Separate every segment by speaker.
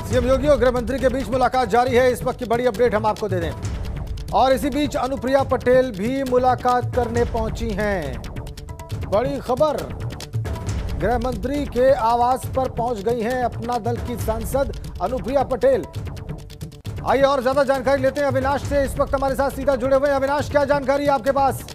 Speaker 1: CM योगी और गृह मंत्री के बीच मुलाकात जारी है। इस वक्त की बड़ी अपडेट हम आपको दे दें। और इसी बीच अनुप्रिया पटेल भी मुलाकात करने पहुंची हैं। बड़ी खबर, गृह मंत्री के आवास पर पहुंच गई हैं अपना दल की सांसद अनुप्रिया पटेल। आइए और ज्यादा जानकारी लेते हैं अविनाश से। इस वक्त हमारे साथ सीधा जुड़े हुए हैं। अविनाश, क्या जानकारी है आपके पास?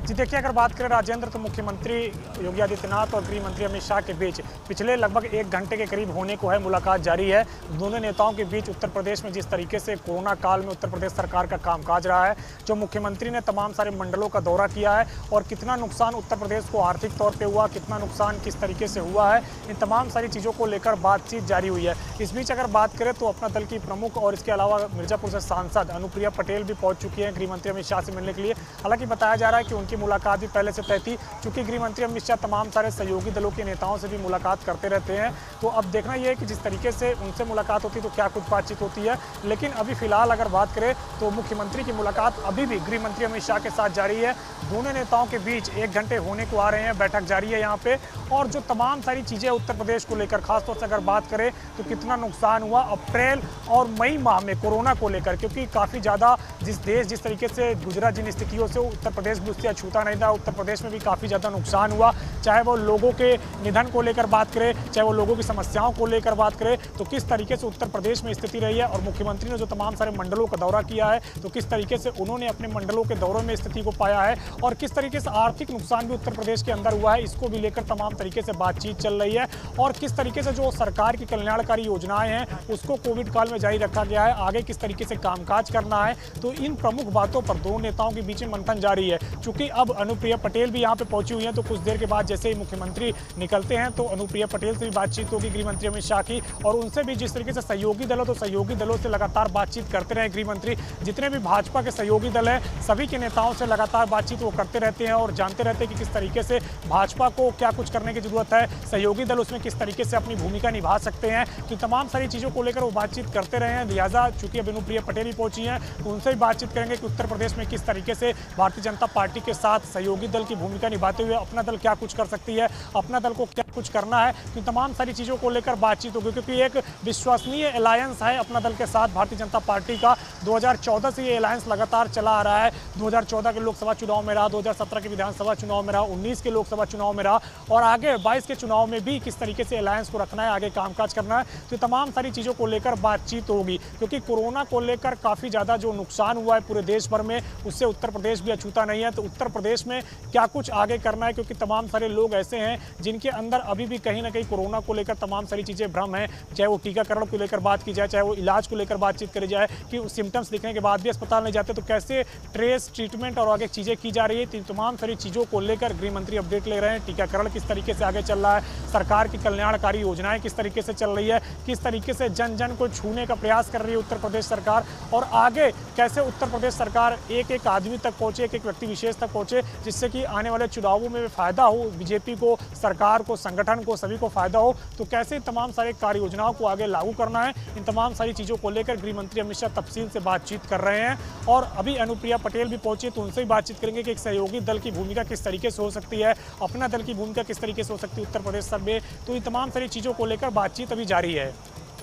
Speaker 2: जी देखिए, अगर बात करें राजेंद्र, तो मुख्यमंत्री योगी आदित्यनाथ और गृह मंत्री अमित शाह के बीच पिछले लगभग 1 घंटे के करीब होने को है मुलाकात जारी है। दोनों नेताओं के बीच उत्तर प्रदेश में जिस तरीके से कोरोना काल में उत्तर प्रदेश सरकार का कामकाज रहा है, जो मुख्यमंत्री ने तमाम सारे मंडलों का दौरा किया है और कितना नुकसान उत्तर प्रदेश को आर्थिक तौर पर हुआ, कितना नुकसान किस तरीके से हुआ है, इन तमाम सारी चीज़ों को लेकर बातचीत जारी हुई है। इस बीच अगर बात करें तो अपना दल की प्रमुख और इसके अलावा मिर्जापुर से सांसद अनुप्रिया पटेल भी पहुंच चुकी हैं गृह मंत्री अमित शाह से मिलने के लिए। हालांकि बताया जा रहा है कि उनकी मुलाकात भी पहले से तय थी, चूंकि गृह मंत्री अमित शाह तमाम सारे सहयोगी दलों के नेताओं से भी मुलाकात करते रहते हैं। तो अब देखना यह है कि जिस तरीके से उनसे मुलाकात होती है तो क्या कुछ बातचीत होती है। लेकिन अभी फिलहाल अगर बात करें तो मुख्यमंत्री की मुलाकात अभी भी गृह मंत्री अमित शाह के साथ जारी है। दोनों नेताओं के बीच 1 घंटे होने को आ रहे हैं, बैठक जारी है यहाँ पे। और जो तमाम सारी चीज़ें उत्तर प्रदेश को लेकर, खासतौर से अगर बात करें तो कितना नुकसान हुआ अप्रैल और मई माह में कोरोना को लेकर, क्योंकि काफ़ी ज़्यादा जिस तरीके से गुजरा, जिन स्थितियों से उत्तर प्रदेश भी उससे अछूता नहीं था। उत्तर प्रदेश में भी काफ़ी ज़्यादा नुकसान हुआ, चाहे वो लोगों के निधन को लेकर बात करें, चाहे वो लोगों की समस्याओं को लेकर बात करें, तो किस तरीके से उत्तर प्रदेश में स्थिति रही है। और मुख्यमंत्री ने जो तमाम सारे मंडलों का दौरा किया है, तो किस तरीके से उन्होंने अपने मंडलों के दौरों में स्थिति को पाया है और किस तरीके से आर्थिक नुकसान भी उत्तर प्रदेश के अंदर हुआ है, इसको भी लेकर तमाम तरीके से बातचीत चल रही है। और किस तरीके से जो सरकार की कल्याणकारी योजनाएं हैं उसको कोविड काल में जारी रखा गया है, आगे किस तरीके से कामकाज करना है, तो इन प्रमुख बातों पर दोनों नेताओं के बीच में मंथन जारी है। चूंकि अब अनुप्रिया पटेल भी यहाँ पे पहुंची हुई हैं, तो कुछ देर के बाद जैसे ही मुख्यमंत्री निकलते हैं तो अनुप्रिया पटेल से भी बातचीत होगी गृह मंत्री अमित शाह की। और उनसे भी जिस तरीके से सहयोगी दल हो, तो सहयोगी दलों से लगातार बातचीत करते रहे गृह मंत्री। जितने भी भाजपा के सहयोगी दल हैं सभी के नेताओं से लगातार बातचीत वो करते रहते हैं और जानते रहते हैं कि किस तरीके से भाजपा को क्या कुछ करने की जरूरत है, सहयोगी दल उसमें किस तरीके से अपनी भूमिका निभा सकते हैं। तो तमाम सारी चीज़ों को लेकर वो बातचीत करते रहे हैं। लिहाजा चूंकि अब अनुप्रिया पटेल ही पहुंची हैं, तो उनसे भी बातचीत करेंगे कि उत्तर प्रदेश में किस तरीके से भारतीय जनता पार्टी के साथ सहयोगी दल की भूमिका निभाते हुए अपना दल क्या कुछ कर सकती है, अपना दल को क्या कुछ करना है। तो तमाम सारी चीज़ों को लेकर बातचीत होगी, क्योंकि एक विश्वसनीय अलायंस है अपना दल के साथ भारतीय जनता पार्टी का। 2014 से ये अलायंस लगातार चला आ रहा है। 2014 के लोकसभा चुनाव में रहा, 2017 के विधानसभा चुनाव में रहा, 19 के लोकसभा चुनाव में रहा और आगे 22 के चुनाव में भी किस तरीके से अलायंस को रखना है, आगे कामकाज करना है। तो तमाम सारी चीज़ों को लेकर बातचीत होगी, क्योंकि कोरोना को लेकर काफ़ी ज़्यादा जो नुकसान हुआ है पूरे देश भर में, उससे उत्तर प्रदेश भी अछूता नहीं है। तो उत्तर प्रदेश में क्या कुछ आगे करना है, क्योंकि तमाम सारे लोग ऐसे हैं जिनके अंदर अभी भी कहीं ना कहीं कोरोना को लेकर तमाम सारी चीज़ें भ्रम है। चाहे वो टीकाकरण को लेकर बात की जाए, चाहे वो इलाज को लेकर बातचीत करी जाए कि सिम्टम्स दिखने के बाद भी अस्पताल नहीं जाते, तो कैसे ट्रेस, ट्रीटमेंट और आगे चीज़ें की जा रही है। तो तमाम सारी चीज़ों को लेकर गृह मंत्री अपडेट ले रहे हैं। टीकाकरण किस तरीके से आगे चल रहा है, सरकार की कल्याणकारी योजनाएं किस तरीके से चल रही है, किस तरीके से जन जन को छूने का प्रयास कर रही है उत्तर प्रदेश सरकार, और आगे कैसे उत्तर प्रदेश सरकार एक एक आदमी तक पहुंचे, एक एक व्यक्ति विशेष तक पहुंचे, जिससे कि आने वाले चुनावों में फायदा हो, बीजेपी को, सरकार को, संगठन को, सभी को फायदा हो। तो कैसे तमाम सारे कार्य योजनाओं को आगे लागू करना है, इन तमाम सारी चीज़ों को लेकर गृह मंत्री अमित शाह तफसील से बातचीत कर रहे हैं। और अभी अनुप्रिया पटेल भी पहुंची, तो उनसे भी बातचीत करेंगे कि एक सहयोगी दल की भूमिका किस तरीके से हो सकती है, अपना दल की भूमिका किस तरीके से हो सकती है उत्तर प्रदेश सब में। तो इन तमाम सारी चीज़ों को लेकर बातचीत अभी जारी है।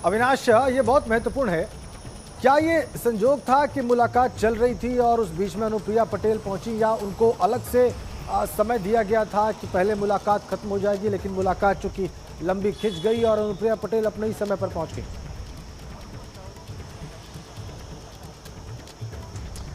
Speaker 1: अविनाश, ये बहुत महत्वपूर्ण है। क्या ये संजोग था कि मुलाकात चल रही थी और उस बीच में अनुप्रिया पटेल पहुंची, या उनको अलग से समय दिया गया था कि पहले मुलाकात खत्म हो जाएगी, लेकिन मुलाकात चूंकि लंबी खिंच गई और अनुप्रिया पटेल अपने ही समय पर पहुंच गई?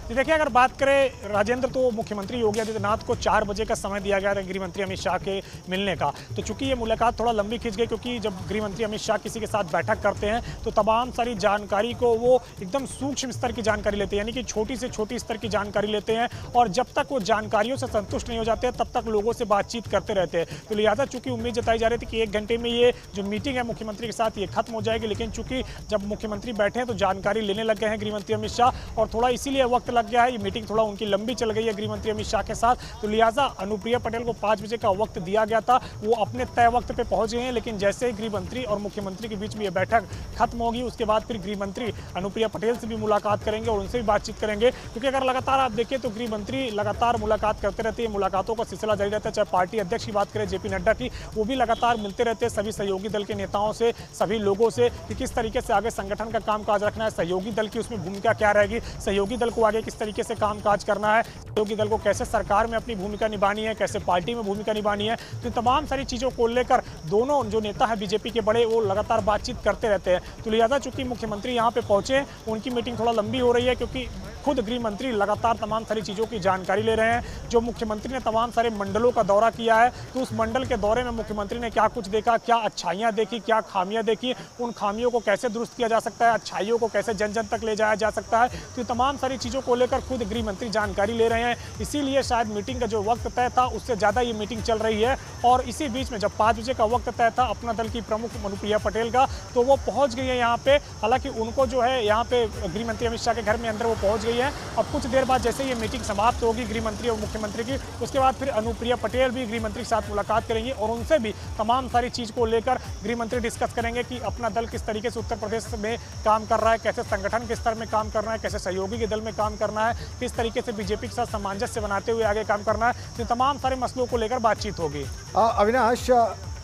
Speaker 2: देखिए, अगर बात करें राजेंद्र, तो मुख्यमंत्री योगी आदित्यनाथ को 4 बजे का समय दिया गया था गृह मंत्री अमित शाह के मिलने का। तो चूंकि ये मुलाकात थोड़ा लंबी खिंच गई, क्योंकि जब गृह मंत्री अमित शाह किसी के साथ बैठक करते हैं तो तमाम सारी जानकारी को वो एकदम सूक्ष्म स्तर की जानकारी लेते हैं, यानी कि छोटी से छोटी स्तर की जानकारी लेते हैं। और जब तक वो जानकारियों से संतुष्ट नहीं हो जाते तब तक लोगों से बातचीत करते रहते हैं। तो लिहाजा चूंकि उम्मीद जताई जा रही थी कि 1 घंटे में ये जो मीटिंग है मुख्यमंत्री के साथ ये खत्म हो जाएगी, लेकिन चूंकि जब मुख्यमंत्री बैठे हैं तो जानकारी लेने लग गए हैं गृह मंत्री अमित शाह, और थोड़ा इसीलिए वक्त लग लग गया है। ये मीटिंग थोड़ा उनकी लंबी चल गई है गृह मंत्री अमित शाह के साथ, तो लिहाजा अनुप्रिया पटेल को 5 बजे का वक्त दिया गया था, वो अपने तय वक्त पे पहुंच गए हैं। लेकिन जैसे ही गृह मंत्री और मुख्यमंत्री के बीच में ये बैठक खत्म होगी, उसके बाद फिर गृह मंत्री अनुप्रिया पटेल से भी मुलाकात करेंगे और उनसे भी बातचीत करेंगे। क्योंकि अगर लगातार आप देखिए तो गृह मंत्री लगातार मुलाकात करते रहते हैं, मुलाकातों का सिलसिला जारी रहता है। चाहे पार्टी अध्यक्ष की बात करें जेपी नड्डा की, वो भी लगातार मिलते रहते हैं सभी सहयोगी दल के नेताओं से, सभी लोगों से, कि किस तरीके से आगे संगठन का कामकाज रखना है, सहयोगी दल की उसमें भूमिका क्या रहेगी, सहयोगी दल को आगे किस तरीके से कामकाज करना है, सहयोगी दल को कैसे सरकार में अपनी भूमिका निभानी है, कैसे पार्टी में भूमिका निभानी है। तो तमाम सारी चीज़ों को लेकर दोनों जो नेता है बीजेपी के बड़े, वो लगातार बातचीत करते रहते हैं। तो लिहाजा चूंकि मुख्यमंत्री यहाँ पे पहुंचे, उनकी मीटिंग थोड़ा लंबी हो रही है, क्योंकि खुद गृह मंत्री लगातार तमाम सारी चीज़ों की जानकारी ले रहे हैं। जो मुख्यमंत्री ने तमाम सारे मंडलों का दौरा किया है, तो उस मंडल के दौरे में मुख्यमंत्री ने क्या कुछ देखा, क्या अच्छाइयाँ देखी, क्या खामियाँ देखी, उन खामियों को कैसे दुरुस्त किया जा सकता है, अच्छाइयों को कैसे जन जन तक ले जाया जा सकता है। तो तमाम सारी चीज़ों को लेकर खुद गृह मंत्री जानकारी ले रहे हैं। इसीलिए शायद मीटिंग का जो वक्त तय था उससे ज़्यादा ये मीटिंग चल रही है। और इसी बीच में जब 5 बजे का वक्त तय था अपना दल की प्रमुख अनुप्रिया पटेल का, तो वो पहुँच गई है यहाँ पे। हालांकि उनको जो है यहाँ पे गृह मंत्री अमित शाह के घर में अंदर वो पहुँच गई है। अब कुछ देर बाद जैसे ये मीटिंग समाप्त होगी गृह मंत्री और मुख्यमंत्री की, उसके बाद फिर अनुप्रिया पटेल भी गृह मंत्री के साथ मुलाकात करेंगी और उनसे भी तमाम सारी चीज़ को लेकर गृह मंत्री डिस्कस करेंगे कि अपना दल किस तरीके से उत्तर प्रदेश में काम कर रहा है, कैसे संगठन के स्तर में काम करना है, कैसे सहयोगी के दल में काम करना है, किस तरीके से बीजेपी के साथ सामंजस्य बनाते हुए आगे काम करना है। तो तमाम सारे मसलों को लेकर बातचीत होगी।
Speaker 1: अविनाश,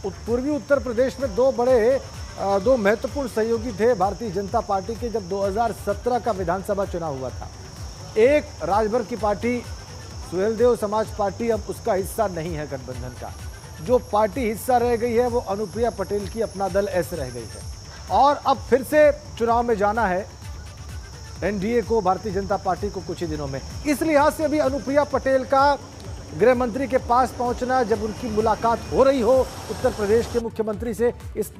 Speaker 1: पूर्वी उत्तर प्रदेश में दो महत्वपूर्ण सहयोगी थे भारतीय जनता पार्टी के जब 2017 का विधानसभा चुनाव हुआ था। एक राजभर की पार्टी सुहेलदेव समाज पार्टी अब उसका हिस्सा नहीं है गठबंधन का। जो पार्टी हिस्सा रह गई है वो अनुप्रिया पटेल की अपना दल ऐसे रह गई है और अब फिर से चुनाव में जाना है एनडीए को, भारतीय जनता पार्टी को कुछ ही दिनों में। इस लिहाज से अभी अनुप्रिया पटेल का गृह मंत्री के पास पहुंचना, जब उनकी मुलाकात हो रही हो उत्तर प्रदेश के मुख्यमंत्री से,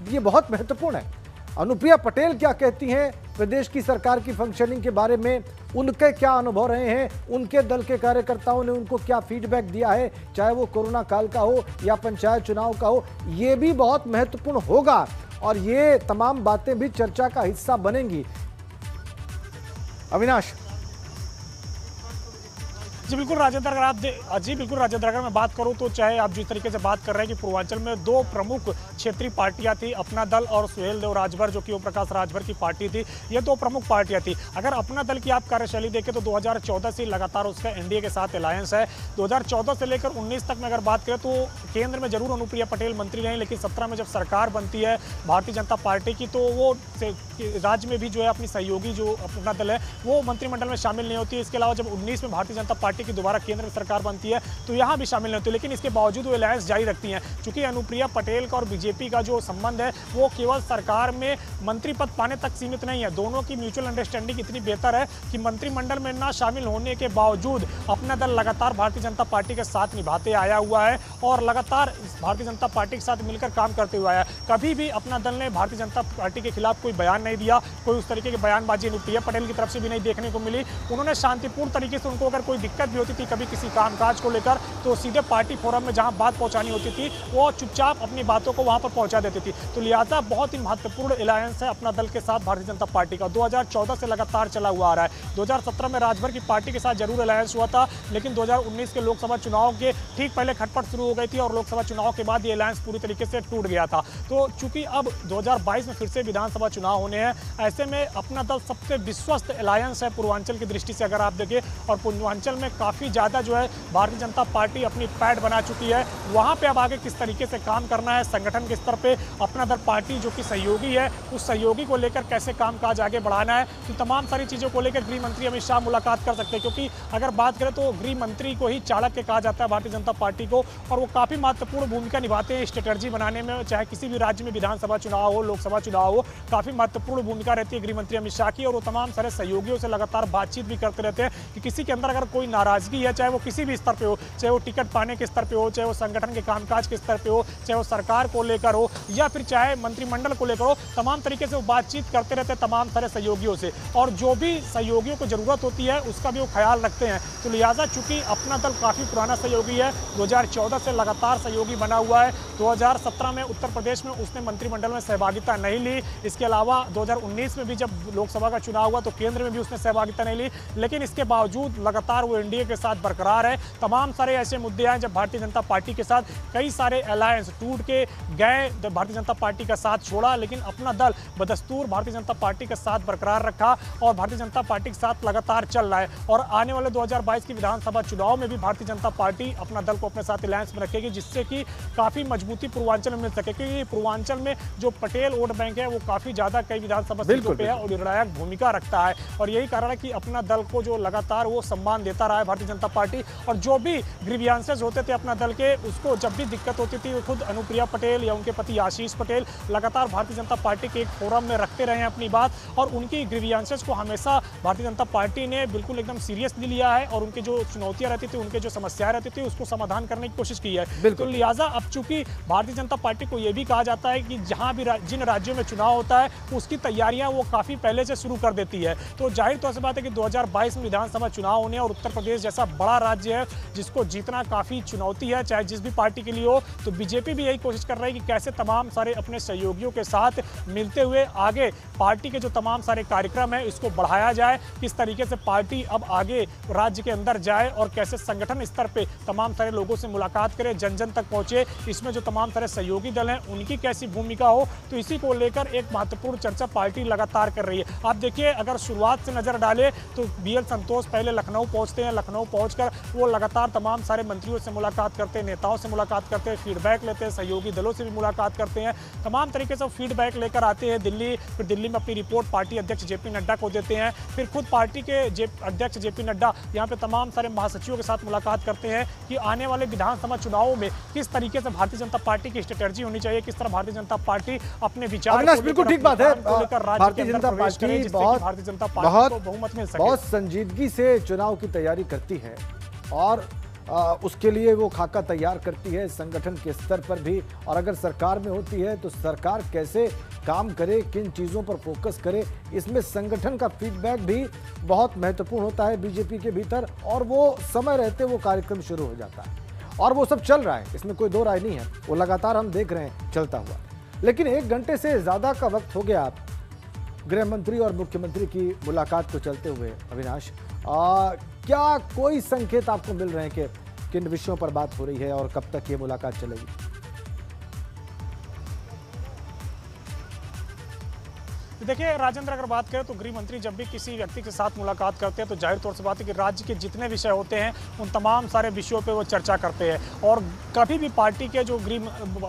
Speaker 1: ये बहुत महत्वपूर्ण है। अनुप्रिया पटेल क्या कहती हैं प्रदेश की सरकार की फंक्शनिंग के बारे में, उनके क्या अनुभव रहे हैं, उनके दल के कार्यकर्ताओं ने उनको क्या फीडबैक दिया है, चाहे वो कोरोना काल का हो या पंचायत चुनाव का हो, ये भी बहुत महत्वपूर्ण होगा और ये तमाम बातें भी चर्चा का हिस्सा बनेंगी। अविनाश।
Speaker 2: जी बिल्कुल राजेंद्र, अगर मैं बात करूं तो चाहे आप जिस तरीके से बात कर रहे हैं कि पूर्वांचल में 2 प्रमुख क्षेत्रीय पार्टियां थी, अपना दल और सुहेलदेव राजभर जो कि ओम प्रकाश राजभर की पार्टी थी, ये 2 प्रमुख पार्टियां थी। अगर अपना दल की आप कार्यशैली देखें तो 2014 से लगातार उसका एनडीए के साथ अलायंस है। 2014 से लेकर 19 तक में अगर बात करें तो केंद्र में जरूर अनुप्रिया पटेल मंत्री रही, लेकिन 17 में जब सरकार बनती है भारतीय जनता पार्टी की, तो वो राज्य में भी जो है अपनी सहयोगी जो अपना दल है वो मंत्रिमंडल में शामिल नहीं होती है। इसके अलावा जब 19 में भारतीय जनता पार्टी की दोबारा केंद्र में सरकार बनती है तो यहाँ भी शामिल नहीं होती, लेकिन इसके बावजूद वो अलायंस जारी रखती हैं। चूंकि अनुप्रिया पटेल का और बीजेपी का जो संबंध है वो केवल सरकार में मंत्री पद पाने तक सीमित नहीं है। दोनों की म्यूचुअल अंडरस्टैंडिंग इतनी बेहतर है कि मंत्रिमंडल में ना शामिल होने के बावजूद अपना दल लगातार भारतीय जनता पार्टी के साथ निभाते आया हुआ है और लगातार भारतीय जनता पार्टी के साथ मिलकर काम करते हुए आया है। कभी भी अपना दल ने भारतीय जनता पार्टी के खिलाफ कोई बयान नहीं दिया, कोई उस तरीके की बयानबाजी अनुप्रिया पटेल की तरफ से भी नहीं देखने को मिली। उन्होंने शांतिपूर्ण तरीके से, उनको अगर कोई दिक्कत भी होती थी कभी किसी कामकाज को लेकर, तो सीधे पार्टी फोरम में जहां बात पहुंचानी होती थी वो चुपचाप अपनी बातों को वहां पर पहुंचा देती थी। तो लिहाजा बहुत ही महत्वपूर्ण अलायंस है अपना दल के साथ भारतीय जनता पार्टी का, 2014 से लगातार चला हुआ आ रहा है। 2017 में राजभर की पार्टी के साथ जरूर अलायंस हुआ था, लेकिन 2019 के लोकसभा चुनाव के ठीक पहले खटपट शुरू हो गई थी और लोकसभा चुनाव के बाद ये अलायंस पूरी तरीके से टूट गया था। तो चूंकि अब 2022 में फिर से विधानसभा चुनाव होने हैं, ऐसे में अपना दल सबसे विश्वस्त अलायंस है पूर्वांचल की दृष्टि से अगर आप देखें, और पूर्वांचल में काफ़ी ज़्यादा जो है भारतीय जनता पार्टी अपनी पैठ बना चुकी है। वहाँ पे अब आगे किस तरीके से काम करना है संगठन के स्तर पे, अपना दल पार्टी जो कि सहयोगी है उस सहयोगी को लेकर कैसे कामकाज आगे बढ़ाना है, तो तमाम सारी चीज़ों को लेकर गृह मंत्री अमित शाह मुलाकात कर सकते हैं। क्योंकि अगर बात करें तो गृह मंत्री को ही चाणक्य कहा जाता है भारतीय जनता पार्टी को, और वो काफ़ी महत्वपूर्ण भूमिका निभाते हैं स्ट्रेटजी बनाने में, चाहे किसी भी राज्य में विधानसभा चुनाव हो, लोकसभा चुनाव हो, काफ़ी महत्वपूर्ण भूमिका रहती है गृह मंत्री अमित शाह की। और वो तमाम सारे सहयोगियों से लगातार बातचीत भी करते रहते हैं कि किसी के अंदर अगर कोई नाराजगी है, चाहे वो किसी भी स्तर पे हो, चाहे वो टिकट पाने के स्तर पे हो, चाहे वो संगठन के कामकाज के स्तर पे हो, चाहे वो सरकार को लेकर हो या फिर चाहे मंत्रिमंडल को लेकर हो, तमाम तरीके से वो बातचीत करते रहते हैं तमाम सारे सहयोगियों से, और जो भी सहयोगियों को जरूरत होती है उसका भी वो ख्याल रखते हैं। तो लिहाजा चूंकि अपना दल काफ़ी पुराना सहयोगी है, 2014 से लगातार सहयोगी बना हुआ है। 2017 में उत्तर प्रदेश में उसने मंत्रिमंडल में सहभागिता नहीं ली। इसके अलावा 2019 में भी जब लोकसभा का चुनाव हुआ तो केंद्र में भी उसने सहभागिता नहीं ली, लेकिन इसके बावजूद लगातार वो एनडीए के साथ बरकरार है। तमाम सारे ऐसे मुद्दे हैं जब भारतीय जनता पार्टी के साथ कई सारे अलायंस टूट के गए, जब भारतीय जनता पार्टी का साथ छोड़ा, लेकिन अपना दल बदस्तूर भारतीय जनता पार्टी के साथ बरकरार रखा और भारतीय जनता पार्टी के साथ लगातार चल रहा है। और आने वाले 2022 की विधानसभा चुनाव में भी भारतीय जनता पार्टी अपना दल को अपने साथ अलायंस में रखेगी, जिससे कि काफ़ी मजबूती पूर्वांचल में मिल सके, क्योंकि पूर्वांचल में जो पटेल वोट बैंक है वो काफ़ी ज़्यादा कई विधानसभा सीटों पे है और निर्णायक भूमिका रखता है। और यही कारण है कि अपना दल को जो लगातार वो सम्मान देता रहा है भारतीय जनता पार्टी, और जो भी ग्रीवियांसेस होते थे अपना दल के, उसको जब भी दिक्कत होती थी वो खुद अनुप्रिया पटेल या उनके पति आशीष पटेल लगातार भारतीय जनता पार्टी के एक फोरम में रखते रहे हैं अपनी बात, और उनकी ग्रीवियांसेस को हमेशा भारतीय जनता पार्टी ने बिल्कुल एकदम सीरियसली लिया है और उनके जो चुनौतियां रहती थी, उनके जो समस्याएं रहती थी, उसको समाधान करने की कोशिश की है। तो लिहाजा अब चूंकि भारतीय जनता पार्टी को यह भी कहा जाता है कि जहां भी जिन राज्यों में चुनाव होता है उसकी तैयारियां वो काफी पहले से शुरू कर देती है। तो जाहिर तौर से बात है कि 2022 में विधानसभा चुनाव होने और उत्तर प्रदेश जैसा बड़ा राज्य है जिसको जीतना काफी चुनौती है, चाहे जिस भी पार्टी के लिए हो। तो बीजेपी भी यही कोशिश कर रही है कि कैसे तमाम सारे अपने सहयोगियों के साथ मिलते हुए आगे पार्टी के जो तमाम सारे कार्यक्रम है इसको बढ़ाया जाए, किस तरीके से पार्टी अब आगे राज्य के अंदर जाए और कैसे संगठन स्तर पे तमाम सारे लोगों से मुलाकात करे, जन जन तक पहुंचे, इसमें जो तमाम सारे सहयोगी दल हैं उनकी कैसी भूमिका हो। तो इसी को लेकर एक महत्वपूर्ण चर्चा पार्टी लगातार कर रही है। आप देखिए, अगर शुरुआत से नजर डाले तो बीएल संतोष पहले लखनऊ पहुंचते हैं, लखनऊ पहुंचकर वो लगातार तमाम सारे मंत्रियों से मुलाकात करते हैं, नेताओं से मुलाकात करते हैं, फीडबैक लेते हैं, सहयोगी दलों से भी मुलाकात करते हैं, तमाम तरीके से फीडबैक लेकर आते हैं दिल्ली। फिर दिल्ली में अपनी रिपोर्ट पार्टी अध्यक्ष जेपी नड्डा को देते हैं। फिर खुद पार्टी के अध्यक्ष जेपी नड्डा यहाँ पे तमाम सारे महासचिवों के साथ मुलाकात करते हैं कि आने वाले विधानसभा चुनावों में किस तरीके से भारतीय जनता पार्टी की स्ट्रेटजी होनी चाहिए, किस तरह भारतीय जनता पार्टी अपने विचार
Speaker 1: बिल्कुल ठीक बात है।
Speaker 2: भारतीय जनता पार्टी
Speaker 1: बहुत बहुमत मिल सके, बहुत संजीदगी से चुनाव की तैयारी करती है और उसके लिए वो खाका तैयार करती है संगठन के स्तर पर भी, और अगर सरकार में होती है तो सरकार कैसे काम करे, किन चीज़ों पर फोकस करे, इसमें संगठन का फीडबैक भी बहुत महत्वपूर्ण होता है बीजेपी के भीतर, और वो समय रहते वो कार्यक्रम शुरू हो जाता है और वो सब चल रहा है, इसमें कोई दो राय नहीं है, वो लगातार हम देख रहे हैं चलता हुआ। लेकिन 1 घंटे से ज़्यादा का वक्त हो गया गृह मंत्री और मुख्यमंत्री की मुलाकात को चलते हुए। अविनाश, क्या कोई संकेत आपको मिल रहे हैं कि किन विषयों पर बात हो रही है और कब तक ये मुलाकात चलेगी?
Speaker 2: देखिए राजेंद्र, अगर बात करें तो गृह मंत्री जब भी किसी व्यक्ति के साथ मुलाकात करते हैं तो जाहिर तौर से बात है कि राज्य के जितने विषय होते हैं उन तमाम सारे विषयों पे वो चर्चा करते हैं। और कभी भी पार्टी के जो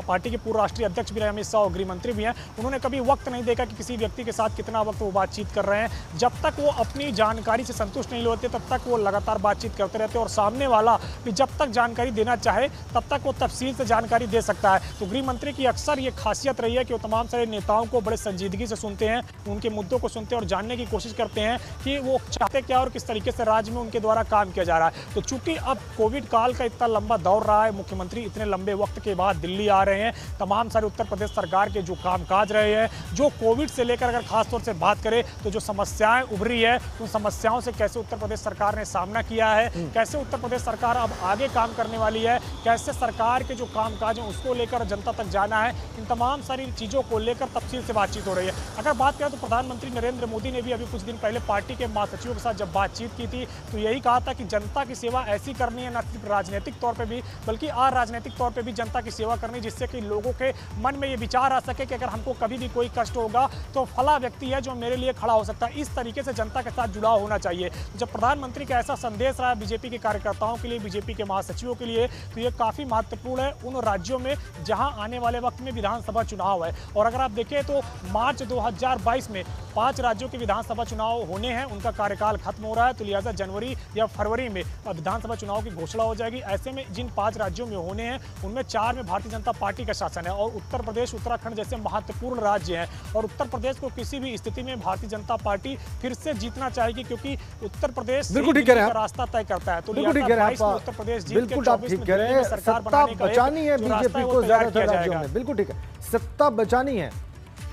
Speaker 2: पार्टी के पूर्व राष्ट्रीय अध्यक्ष भी रहे अमित शाह और गृह मंत्री भी हैं, उन्होंने कभी वक्त नहीं देखा कि किसी व्यक्ति के साथ कितना वक्त वो बातचीत कर रहे हैं। जब तक वो अपनी जानकारी से संतुष्ट नहीं होते तब तक वो लगातार बातचीत करते रहते हैं, और सामने वाला भी जब तक जानकारी देना चाहे तब तक वो तफसील से जानकारी दे सकता है। तो गृह मंत्री की अक्सर ये खासियत रही है कि वो तमाम सारे नेताओं को बड़े संजीदगी से सुनते हैं, उनके मुद्दों को सुनते हैं और जानने की कोशिश करते हैं कि वो चाहते क्या और किस तरीके से राज्य में उनके द्वारा काम किया जा रहा है। तो चूंकि अब कोविड काल का इतना लंबा दौर रहा है, मुख्यमंत्री इतने लंबे वक्त के बाद दिल्ली आ रहे हैं, तमाम सारे उत्तर प्रदेश सरकार के जो कामकाज रहे हैं, जो कोविड से लेकर अगर खासतौर से बात करें तो जो समस्याएं उभरी है, उन समस्याओं से कैसे उत्तर प्रदेश सरकार ने सामना किया है, कैसे उत्तर प्रदेश सरकार अब आगे काम करने वाली है, कैसे सरकार के जो कामकाज है उसको लेकर जनता तक जाना है, इन तमाम सारी चीज़ों को लेकर तफसील से बातचीत हो रही है। अगर बात करें तो प्रधानमंत्री नरेंद्र मोदी ने भी अभी कुछ दिन पहले पार्टी के महासचिवों के साथ जब बातचीत की थी तो यही कहा था कि जनता की सेवा ऐसी करनी है, न सिर्फ राजनीतिक तौर पे भी बल्कि अराजनीतिक तौर पे भी जनता की सेवा करनी, जिससे कि लोगों के मन में ये विचार आ सके कि अगर हमको कभी भी कोई कष्ट होगा तो फला व्यक्ति है जो मेरे लिए खड़ा हो सकता है। इस तरीके से जनता के साथ जुड़ाव होना चाहिए। जब प्रधानमंत्री का ऐसा संदेश रहा बीजेपी के कार्यकर्ताओं के लिए, बीजेपी के महासचिवों के लिए, तो ये काफ़ी महत्वपूर्ण है उन राज्यों में जहाँ आने वाले वक्त में विधानसभा चुनाव है। और अगर आप देखें तो मार्च 2022 2022 में 5 राज्यों के विधानसभा चुनाव होने हैं, उनका कार्यकाल खत्म हो रहा है, तो लिहाजा जनवरी या फरवरी में विधानसभा चुनाव की घोषणा हो जाएगी। ऐसे में जिन 5 राज्यों में होने हैं उनमें 4 में भारतीय जनता पार्टी का शासन है और उत्तर प्रदेश, उत्तराखंड जैसे महत्वपूर्ण राज्य हैं और उत्तर प्रदेश को किसी भी स्थिति में भारतीय जनता पार्टी फिर से जीतना चाहेगी, क्योंकि उत्तर प्रदेश
Speaker 1: बिल्कुल ठीक कह रहे हैं,
Speaker 2: रास्ता तय करता है। तो
Speaker 1: बिल्कुल ठीक कह रहे हैं आप,
Speaker 2: उत्तर प्रदेश जीत
Speaker 1: बिल्कुल
Speaker 2: के
Speaker 1: आप ठीक कह रहे हैं। सत्ता बचानी है बीजेपी को ज्यादातर राज्यों में, बिल्कुल ठीक है, सत्ता बचानी है।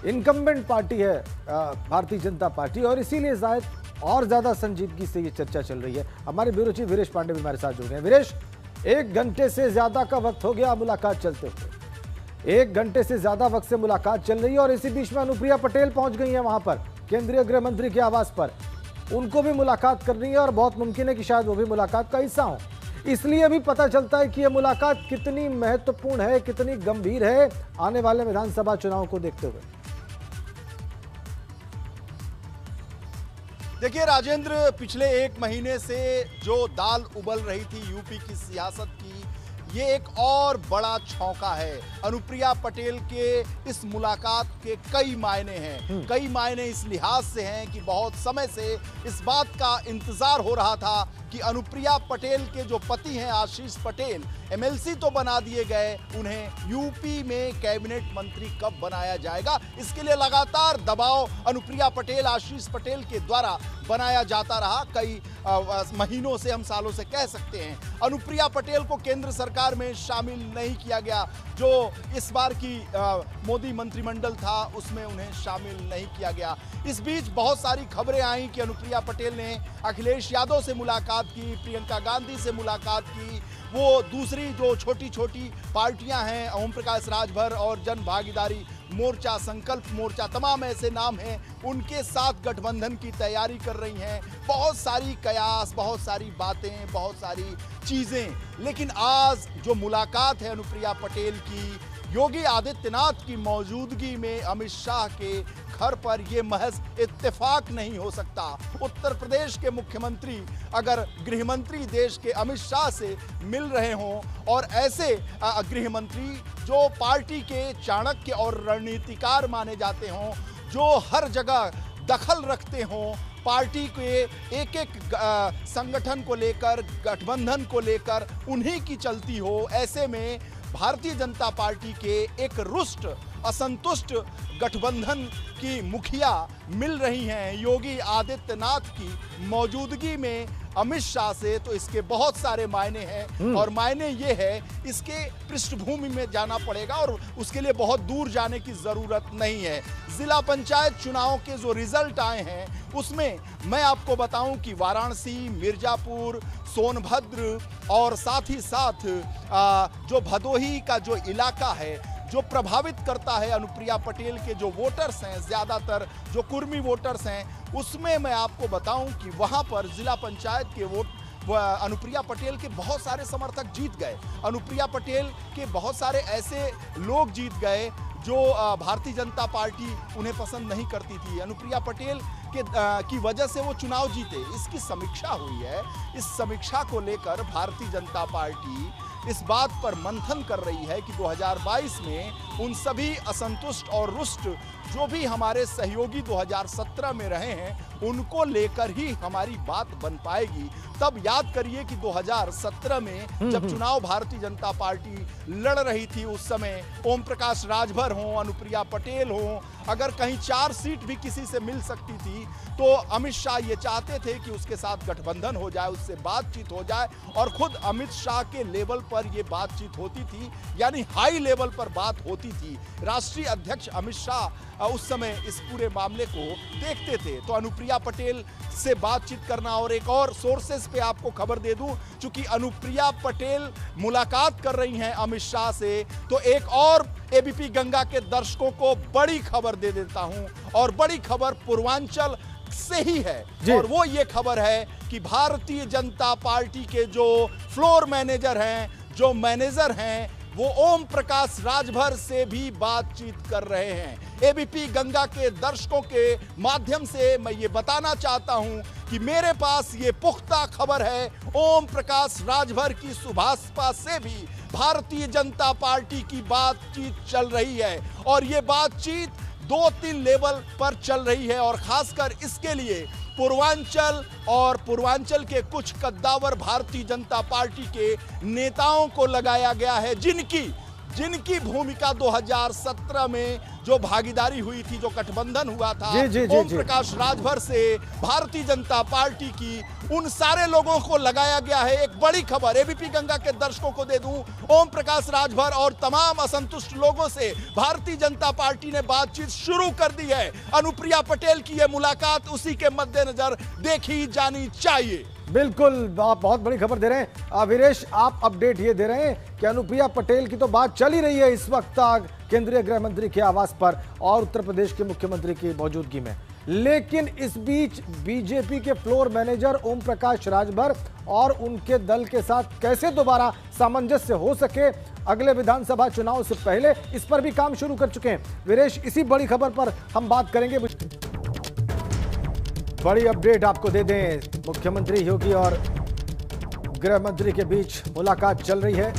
Speaker 1: इनकम्बेंट पार्टी है भारतीय जनता पार्टी और इसीलिए शायद और ज्यादा संजीदगी से ये चर्चा चल रही है। हमारे ब्यूरो चीफ वीरेश पांडे भी हमारे साथ जुड़ गए। वीरेश, 1 घंटे से ज्यादा का वक्त हो गया मुलाकात चलते हुए, 1 घंटे से ज्यादा वक्त से मुलाकात चल रही है और इसी बीच में अनुप्रिया पटेल पहुंच गई है वहां पर केंद्रीय गृह मंत्री के आवास पर। उनको भी मुलाकात करनी है और बहुत मुमकिन है कि शायद वो भी मुलाकात का हिस्सा हो। इसलिए अभी पता चलता है कि यह मुलाकात कितनी महत्वपूर्ण है, कितनी गंभीर है आने वाले विधानसभा चुनाव को देखते हुए।
Speaker 3: देखिए राजेंद्र, पिछले 1 महीने से जो दाल उबल रही थी यूपी की सियासत की, ये एक और बड़ा छौंका है। अनुप्रिया पटेल के इस मुलाकात के कई मायने हैं। कई मायने इस लिहाज से हैं कि बहुत समय से इस बात का इंतजार हो रहा था कि अनुप्रिया पटेल के जो पति हैं आशीष पटेल, एमएलसी तो बना दिए गए, उन्हें यूपी में कैबिनेट मंत्री कब बनाया जाएगा, इसके लिए लगातार दबाव अनुप्रिया पटेल, आशीष पटेल के द्वारा बनाया जाता रहा। कई महीनों से, हम सालों से कह सकते हैं। अनुप्रिया पटेल को केंद्र सरकार में शामिल नहीं किया गया, जो इस बार की मोदी मंत्रिमंडल था उसमें उन्हें शामिल नहीं किया गया। इस बीच बहुत सारी खबरें आई कि अनुप्रिया पटेल ने अखिलेश यादव से मुलाकात की, प्रियंका गांधी से मुलाकात की, वो दूसरी जो छोटी छोटी पार्टियां हैं, ओम प्रकाश राजभर और जन भागीदारी मोर्चा, संकल्प मोर्चा, तमाम ऐसे नाम हैं, उनके साथ गठबंधन की तैयारी कर रही हैं। बहुत सारी कयास, बहुत सारी बातें, बहुत सारी चीजें। लेकिन आज जो मुलाकात है अनुप्रिया पटेल की योगी आदित्यनाथ की मौजूदगी में अमित शाह के घर पर, यह महज इत्तेफाक नहीं हो सकता। उत्तर प्रदेश के मुख्यमंत्री अगर गृहमंत्री देश के अमित शाह से मिल रहे हों और ऐसे गृहमंत्री जो पार्टी के चाणक्य और रणनीतिकार माने जाते हों, जो हर जगह दखल रखते हों, पार्टी के एक एक संगठन को लेकर, गठबंधन को लेकर उन्हीं की चलती हो, ऐसे में भारतीय जनता पार्टी के एक रुष्ट, असंतुष्ट गठबंधन की मुखिया मिल रही हैं योगी आदित्यनाथ की मौजूदगी में अमित शाह से, तो इसके बहुत सारे मायने हैं। और मायने ये है, इसके पृष्ठभूमि में जाना पड़ेगा और उसके लिए बहुत दूर जाने की जरूरत नहीं है। जिला पंचायत चुनाव के जो रिजल्ट आए हैं उसमें मैं आपको बताऊं कि वाराणसी, मिर्जापुर, सोनभद्र और साथ ही साथ जो भदोही का जो इलाका है जो प्रभावित करता है अनुप्रिया पटेल के जो वोटर्स हैं, ज़्यादातर जो कुर्मी वोटर्स हैं, उसमें मैं आपको बताऊं कि वहां पर जिला पंचायत के वोट अनुप्रिया पटेल के बहुत सारे समर्थक जीत गए। अनुप्रिया पटेल के बहुत सारे ऐसे लोग जीत गए जो भारतीय जनता पार्टी उन्हें पसंद नहीं करती थी। अनुप्रिया पटेल की वजह से वो चुनाव जीते। इसकी समीक्षा हुई है। इस समीक्षा को लेकर भारतीय जनता पार्टी इस बात पर मंथन कर रही है कि 2022 में उन सभी असंतुष्ट और रुष्ट जो भी हमारे सहयोगी 2017 में रहे हैं उनको लेकर ही हमारी बात बन पाएगी। तब याद करिए कि 2017 में जब चुनाव भारतीय जनता पार्टी लड़ रही थी, उस समय ओम प्रकाश राजभर हों, अनुप्रिया पटेल हों, अगर कहीं 4 सीट भी किसी से मिल सकती थी तो अमित शाह ये चाहते थे कि उसके साथ गठबंधन हो जाए, उससे बातचीत हो जाए। और खुद अमित शाह के लेवल पर ये बातचीत होती थी, यानी हाई लेवल पर बात होती थी। राष्ट्रीय अध्यक्ष अमित शाह उस समय इस पूरे मामले को देखते थे। तो अनुप्रिया पटेल से बातचीत करना, और एक और सोर्सेस पे आपको खबर दे दूं, चूंकि अनुप्रिया पटेल मुलाकात कर रही हैं अमित शाह से, तो एक और एबीपी गंगा के दर्शकों को बड़ी खबर दे देता हूं, और बड़ी खबर पूर्वांचल से ही है। और वो ये खबर है कि भारतीय जनता पार्टी के जो फ्लोर मैनेजर हैं, जो मैनेजर हैं, वो ओम प्रकाश राजभर से भी बातचीत कर रहे हैं। एबीपी गंगा के दर्शकों के माध्यम से मैं ये बताना चाहता हूं कि मेरे पास ये पुख्ता खबर है, ओम प्रकाश राजभर की सुभाषपा से भी भारतीय जनता पार्टी की बातचीत चल रही है। और ये बातचीत 2-3 लेवल पर चल रही है और खासकर इसके लिए पूर्वांचल और पूर्वांचल के कुछ कद्दावर भारतीय जनता पार्टी के नेताओं को लगाया गया है, जिनकी भूमिका 2017 में जो भागीदारी हुई थी, जो गठबंधन हुआ था ओम प्रकाश राजभर से भारतीय जनता पार्टी की, उन सारे लोगों को लगाया गया है। एक बड़ी खबर एबीपी गंगा के दर्शकों को दे दूं, ओम प्रकाश राजभर और तमाम असंतुष्ट लोगों से भारतीय जनता पार्टी ने बातचीत शुरू कर दी है। अनुप्रिया पटेल की यह मुलाकात उसी के मद्देनजर देखी जानी चाहिए।
Speaker 1: बिल्कुल, आप बहुत बड़ी खबर दे रहे हैं वीरेश। आप अपडेट ये दे रहे हैं कि अनुप्रिया पटेल की तो बात चल ही रही है इस वक्त केंद्रीय गृह मंत्री के आवास पर और उत्तर प्रदेश के मुख्यमंत्री की मौजूदगी में, लेकिन इस बीच बीजेपी के फ्लोर मैनेजर ओम प्रकाश राजभर और उनके दल के साथ कैसे दोबारा सामंजस्य हो सके अगले विधानसभा चुनाव से पहले, इस पर भी काम शुरू कर चुके हैं। वीरेश, इसी बड़ी खबर पर हम बात करेंगे। बड़ी अपडेट आपको दे दें, मुख्यमंत्री योगी और गृह मंत्री के बीच मुलाकात चल रही है।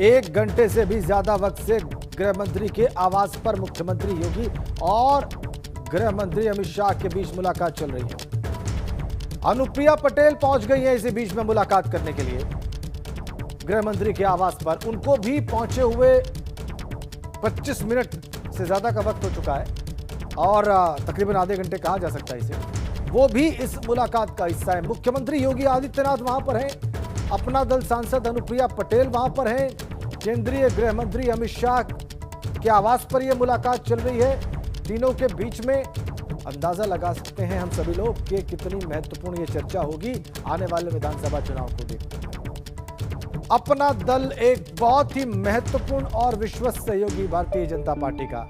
Speaker 1: 1 घंटे से भी ज्यादा वक्त से गृह मंत्री के आवास पर मुख्यमंत्री योगी और गृह मंत्री अमित शाह के बीच मुलाकात चल रही है। अनुप्रिया पटेल पहुंच गई है इसी बीच में मुलाकात करने के लिए गृह मंत्री के आवास पर। उनको भी पहुंचे हुए 25 मिनट से ज्यादा का वक्त हो चुका है और तकरीबन आधे घंटे कहा जा सकता है इसे। वो भी इस मुलाकात का हिस्सा है। मुख्यमंत्री योगी आदित्यनाथ वहां पर हैं, अपना दल सांसद अनुप्रिया पटेल वहां पर हैं, केंद्रीय गृह मंत्री अमित शाह के आवास पर यह मुलाकात चल रही है। तीनों के बीच में अंदाजा लगा सकते हैं हम सभी लोग कि कितनी महत्वपूर्ण ये चर्चा होगी आने वाले विधानसभा चुनाव को देखते हुए। अपना दल एक बहुत ही महत्वपूर्ण और विश्वस्त सहयोगी भारतीय जनता पार्टी का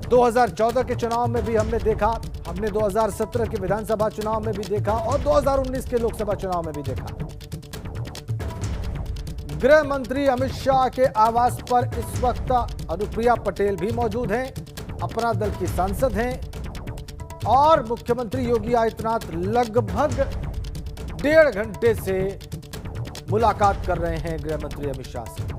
Speaker 1: 2014 के चुनाव में भी हमने देखा, हमने 2017 के विधानसभा चुनाव में भी देखा और 2019 के लोकसभा चुनाव में भी देखा। गृह मंत्री अमित शाह के आवास पर इस वक्त अनुप्रिया पटेल भी मौजूद हैं, अपना दल की सांसद हैं और मुख्यमंत्री योगी आदित्यनाथ लगभग 1.5 घंटे से मुलाकात कर रहे हैं गृह मंत्री अमित शाह से।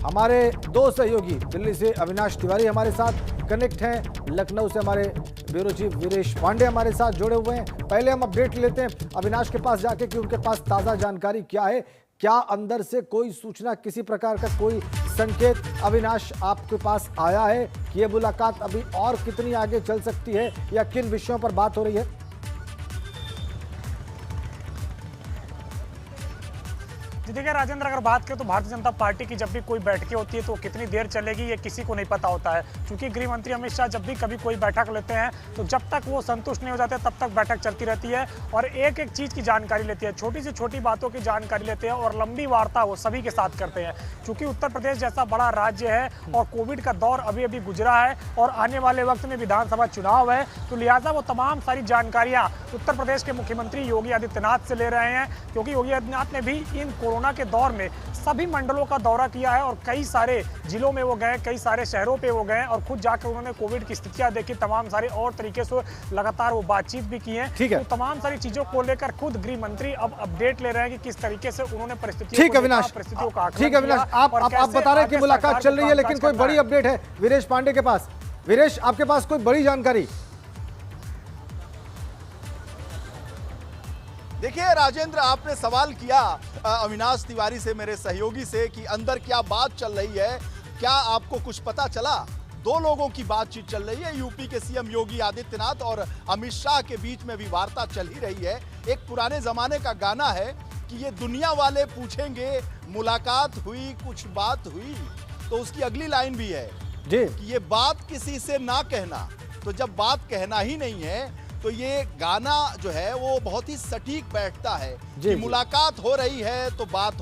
Speaker 1: हमारे 2 सहयोगी दिल्ली से अविनाश तिवारी हमारे साथ कनेक्ट हैं, लखनऊ से हमारे ब्यूरो चीफ वीरेश पांडे हमारे साथ जुड़े हुए हैं। पहले हम अपडेट लेते हैं अविनाश के पास जाके कि उनके पास ताज़ा जानकारी क्या है, क्या अंदर से कोई सूचना, किसी प्रकार का कोई संकेत अविनाश आपके पास आया है कि ये मुलाकात अभी और कितनी आगे चल सकती है या किन विषयों पर बात हो रही है?
Speaker 2: जी देखिए राजेंद्र, अगर बात करें तो भारतीय जनता पार्टी की जब भी कोई बैठकें होती है तो कितनी देर चलेगी ये किसी को नहीं पता होता है, क्योंकि गृह मंत्री अमित शाह जब भी कभी कोई बैठक लेते हैं तो जब तक वो संतुष्ट नहीं हो जाते तब तक बैठक चलती रहती है और एक एक चीज़ की जानकारी लेती है, छोटी से छोटी बातों की जानकारी लेते हैं और लंबी वार्ता वो सभी के साथ करते हैं। क्योंकि उत्तर प्रदेश जैसा बड़ा राज्य है और कोविड का दौर अभी अभी गुजरा है और आने वाले वक्त में विधानसभा चुनाव है, तो लिहाजा वो तमाम सारी जानकारियाँ उत्तर प्रदेश के मुख्यमंत्री योगी आदित्यनाथ से ले रहे हैं, क्योंकि योगी आदित्यनाथ ने भी इन कोरोना के दौर में सभी मंडलों का दौरा किया है और कई सारे जिलों में वो गए, कई सारे शहरों पे वो गए और खुद जाकर उन्होंने कोविड की स्थितियां देखी, तमाम सारे और तरीके से लगातार वो बातचीत भी की है। तो तमाम सारी चीजों को लेकर खुद गृह मंत्री अब अपडेट ले रहे हैं कि किस तरीके से उन्होंने परिस्थितियों का
Speaker 1: ठीक है अविनाश, आप बता रहे हैं कि मुलाकात चल रही है, लेकिन कोई बड़ी अपडेट है वीरेश पांडे के पास? वीरेश, आपके पास कोई बड़ी जानकारी?
Speaker 3: देखिए राजेंद्र, आपने सवाल किया अविनाश तिवारी से, मेरे सहयोगी से, कि अंदर क्या बात चल रही है, क्या आपको कुछ पता चला? 2 लोगों की बातचीत चल रही है। यूपी के सीएम योगी आदित्यनाथ और अमित शाह के बीच में भी वार्ता चल ही रही है। एक पुराने जमाने का गाना है कि ये दुनिया वाले पूछेंगे मुलाकात हुई, कुछ बात हुई, तो उसकी अगली लाइन भी है कि ये बात किसी से ना कहना। तो जब बात कहना ही नहीं है तो ये गाना जो है वो बहुत ही सटीक बैठता है कि मुलाकात हो रही है तो बात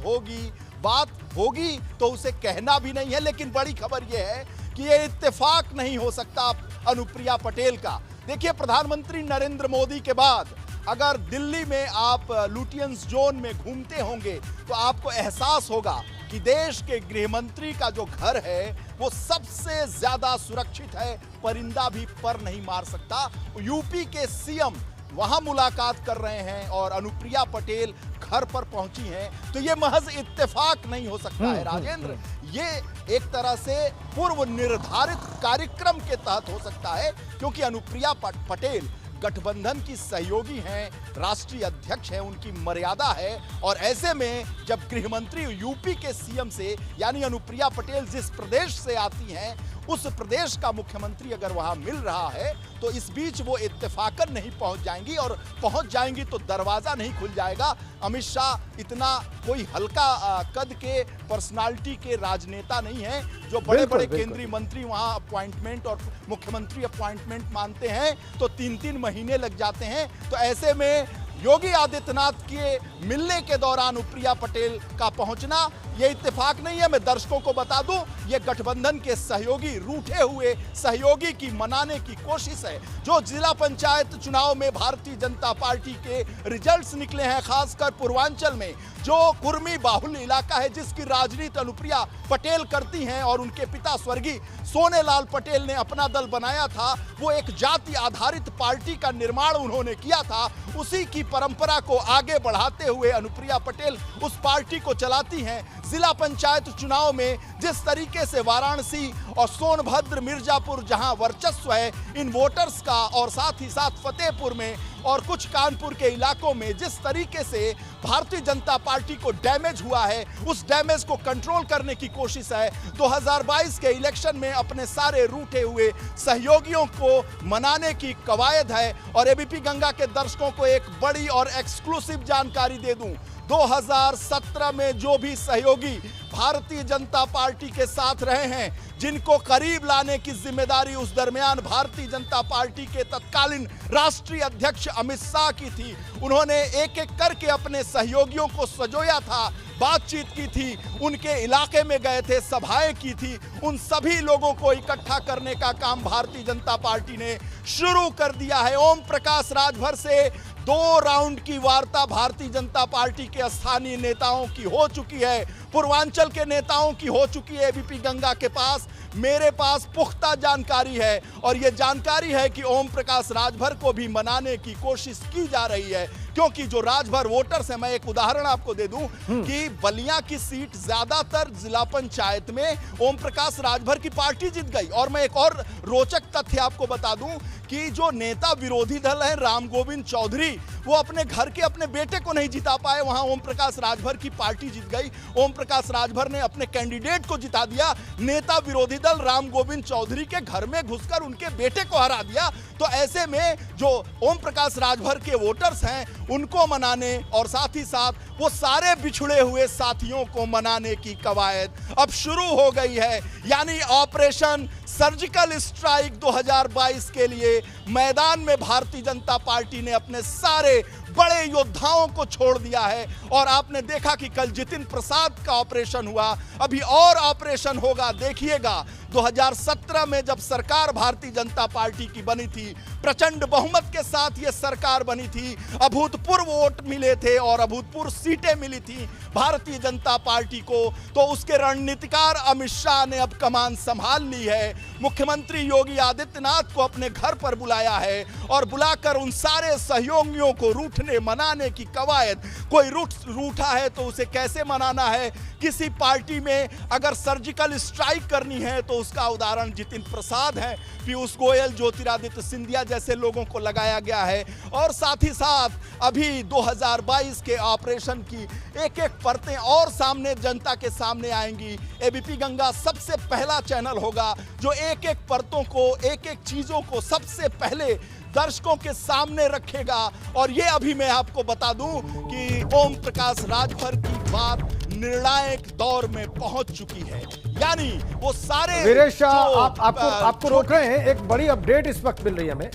Speaker 3: होगी तो उसे कहना भी नहीं है। लेकिन बड़ी खबर ये है कि ये इत्तेफाक नहीं हो सकता अनुप्रिया पटेल का। देखिए, प्रधानमंत्री नरेंद्र मोदी के बाद अगर दिल्ली में आप लुटियंस जोन में घूमते होंगे तो आपको एहसास होगा कि देश के गृह मंत्री का जो घर है वो सबसे ज्यादा सुरक्षित है, परिंदा भी पर नहीं मार सकता। यूपी के सीएम वहां मुलाकात कर रहे हैं और अनुप्रिया पटेल घर पर पहुंची हैं, तो ये महज इत्तेफाक नहीं हो सकता है राजेंद्र। ये एक तरह से पूर्व निर्धारित कार्यक्रम के तहत हो सकता है, क्योंकि अनुप्रिया पटेल गठबंधन की सहयोगी हैं, राष्ट्रीय अध्यक्ष हैं, उनकी मर्यादा है। और ऐसे में जब गृहमंत्री यूपी के सीएम से यानी अनुप्रिया पटेल जिस प्रदेश से आती हैं, उस प्रदेश का मुख्यमंत्री अगर वहां मिल रहा है, तो इस बीच वो इत्तेफाकन नहीं पहुंच जाएंगी, और पहुंच जाएंगी तो दरवाजा नहीं खुल जाएगा। अमित शाह इतना कोई हल्का कद के पर्सनालिटी के राजनेता नहीं है जो बड़े बड़े केंद्रीय मंत्री वहां अपॉइंटमेंट और मुख्यमंत्री अपॉइंटमेंट मानते हैं तो 3-3 महीने लग जाते हैं। तो ऐसे में योगी आदित्यनाथ के मिलने के दौरान अनुप्रिया पटेल का पहुंचना ये इत्तेफाक नहीं है। मैं दर्शकों को बता दूं, ये गठबंधन के सहयोगी, रूठे हुए सहयोगी की मनाने की कोशिश है। जो जिला पंचायत चुनाव में भारतीय जनता पार्टी के रिजल्ट्स निकले हैं, खासकर पूर्वांचल में जो कुर्मी बाहुल इलाका है, जिसकी राजनीति अनुप्रिया पटेल करती हैं और उनके पिता स्वर्गीय सोनेलाल पटेल ने अपना दल बनाया था, वो एक जाति आधारित पार्टी का निर्माण उन्होंने किया था। उसी की परंपरा को आगे बढ़ाते हुए अनुप्रिया पटेल उस पार्टी को चलाती हैं। जिला पंचायत चुनाव में जिस तरीके से वाराणसी और सोनभद्र, मिर्जापुर जहां वर्चस्व है इन वोटर्स का, और साथ ही साथ फतेहपुर में और कुछ कानपुर के इलाकों में जिस तरीके से भारतीय जनता पार्टी को डैमेज हुआ है, उस डैमेज को कंट्रोल करने की कोशिश है। 2022 के इलेक्शन में अपने सारे रूठे हुए सहयोगियों को मनाने की कवायद है। और एबीपी गंगा के दर्शकों को एक बड़ी और एक्सक्लूसिव जानकारी दे दूं, 2017 में जो भी सहयोगी भारतीय जनता पार्टी के साथ रहे हैं, जिनको करीब लाने की जिम्मेदारी उस दरमियान भारतीय जनता पार्टी के तत्कालीन राष्ट्रीय अध्यक्ष अमित शाह की थी, उन्होंने एक एक करके अपने सहयोगियों को सजोया था, बातचीत की थी, उनके इलाके में गए थे, सभाएं की थी। उन सभी लोगों को इकट्ठा करने का काम भारतीय जनता पार्टी ने शुरू कर दिया है। ओम प्रकाश राजभर से 2 राउंड की वार्ता भारतीय जनता पार्टी के स्थानीय नेताओं की हो चुकी है, पूर्वांचल के नेताओं की हो चुकी है। एबीपी गंगा के पास, मेरे पास पुख्ता जानकारी है, और यह जानकारी है कि ओम प्रकाश राजभर को भी मनाने की कोशिश की जा रही है। क्योंकि जो राजभर वोटर्स हैं, मैं एक उदाहरण आपको दे दूं कि बलिया की सीट ज्यादातर जिला पंचायत में ओम प्रकाश राजभर की पार्टी जीत गई। और मैं एक और रोचक तथ्य आपको बता दूं कि जो नेता विरोधी दल है राम गोविंद चौधरी, वो अपने घर के अपने बेटे को नहीं जिता पाए, वहां ओम प्रकाश राजभर की पार्टी जीत गई। ओम प्रकाश राजभर ने अपने कैंडिडेट को जिता दिया, नेता विरोधी दल राम गोविंद चौधरी के घर में घुसकर उनके बेटे को हरा दिया। तो ऐसे में जो ओम प्रकाश राजभर के वोटर्स हैं, उनको मनाने और साथ ही साथ वो सारे बिछड़े हुए साथियों को मनाने की कवायद अब शुरू हो गई है। यानी ऑपरेशन सर्जिकल स्ट्राइक 2022 के लिए मैदान में भारतीय जनता पार्टी ने अपने सारे बड़े योद्धाओं को छोड़ दिया है। और आपने देखा कि कल जितिन प्रसाद का ऑपरेशन हुआ, अभी और ऑपरेशन होगा, देखिएगा। 2017 में जब सरकार भारतीय जनता पार्टी की बनी थी, प्रचंड बहुमत के साथ ये सरकार बनी थी, अभूतपूर्व वोट मिले थे और अभूतपूर्व सीटें मिली थी भारतीय जनता पार्टी को। तो उसके रणनीतिकार अमित शाह ने अब कमान संभाल ली है। मुख्यमंत्री योगी आदित्यनाथ को अपने घर पर बुलाया है और बुलाकर उन सारे सहयोगियों को रूठने मनाने की कवायद। कोई रूठा है तो उसे कैसे मनाना है, किसी पार्टी में अगर सर्जिकल स्ट्राइक करनी है तो उसका उदाहरण जितिन प्रसाद है, पीयूष गोयल, ज्योतिरादित्य सिंधिया जैसे लोगों को लगाया गया है। और साथ ही साथ अभी 2022 के ऑपरेशन की एक एक परतें और सामने जनता के सामने आएंगी। एबीपी गंगा सबसे पहला चैनल होगा जो एक एक परतों को, एक एक चीजों को सबसे पहले दर्शकों के सामने रखेगा। और ये अभी मैं आपको बता दूं कि ओम प्रकाश राजभर की बात निर्णायक दौर में पहुंच चुकी है। यानी वो सारे
Speaker 1: वीरेश, आपको रोक रहे हैं। एक बड़ी अपडेट इस वक्त मिल रही है हमें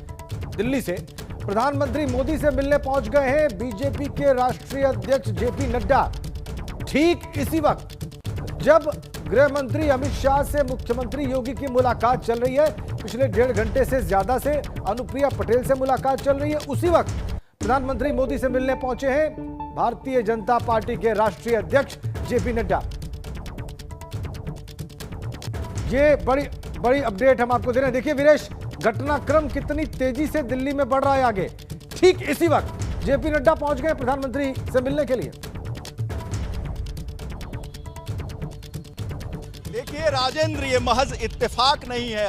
Speaker 1: दिल्ली से। प्रधानमंत्री मोदी से मिलने पहुंच गए हैं बीजेपी के राष्ट्रीय अध्यक्ष जेपी नड्डा। ठीक इसी वक्त जब गृह मंत्री अमित शाह से मुख्यमंत्री योगी की मुलाकात चल रही है, पिछले 1.5 घंटे से ज्यादा से अनुप्रिया पटेल से मुलाकात चल रही है, उसी वक्त प्रधानमंत्री मोदी से मिलने पहुंचे हैं भारतीय जनता पार्टी के राष्ट्रीय अध्यक्ष जेपी नड्डा। ये बड़ी अपडेट हम आपको दे रहे हैं। देखिए वीरेश, घटनाक्रम कितनी तेजी से दिल्ली में बढ़ रहा है आगे। ठीक इसी वक्त जेपी नड्डा पहुंच गए प्रधानमंत्री से मिलने के लिए।
Speaker 3: देखिए राजेंद्र, ये महज इत्तेफाक नहीं है।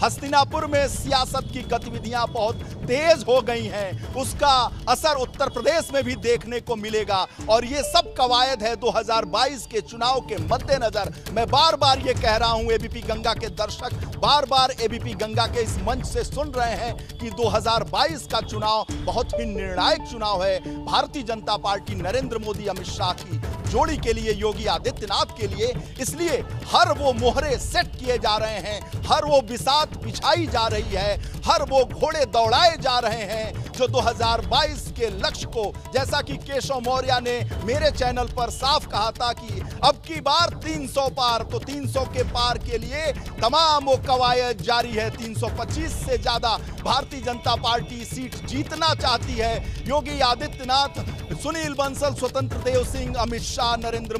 Speaker 3: हस्तिनापुर में सियासत की गतिविधियां बहुत तेज हो गई हैं। उसका असर उत्तर प्रदेश में भी देखने को मिलेगा और ये सब कवायद है 2022 के चुनाव के मद्देनजर। मैं बार बार ये कह रहा हूं, एबीपी गंगा के दर्शक बार बार एबीपी गंगा के इस मंच से सुन रहे हैं कि 2022 का चुनाव बहुत ही निर्णायक चुनाव है भारतीय जनता पार्टी नरेंद्र मोदी अमित शाह की जोड़ी के लिए, योगी आदित्यनाथ के लिए। इसलिए हर वो मोहरे सेट किए जा रहे हैं, हर वो बिसात बिछाई जा रही है, हर वो घोड़े दौड़ाए जा रहे हैं जो 2022 के लक्ष्य को, जैसा कि केशव मौर्य ने मेरे चैनल पर साफ कहा था कि अब की बार 300 पार, तो 300 के पार के लिए तमाम वो कवायद जारी है। 325 से ज्यादा भारतीय जनता पार्टी सीट जीतना चाहती है। योगी आदित्यनाथ, सुनील बंसल, स्वतंत्र देव सिंह, अमित शाह, नरेंद्र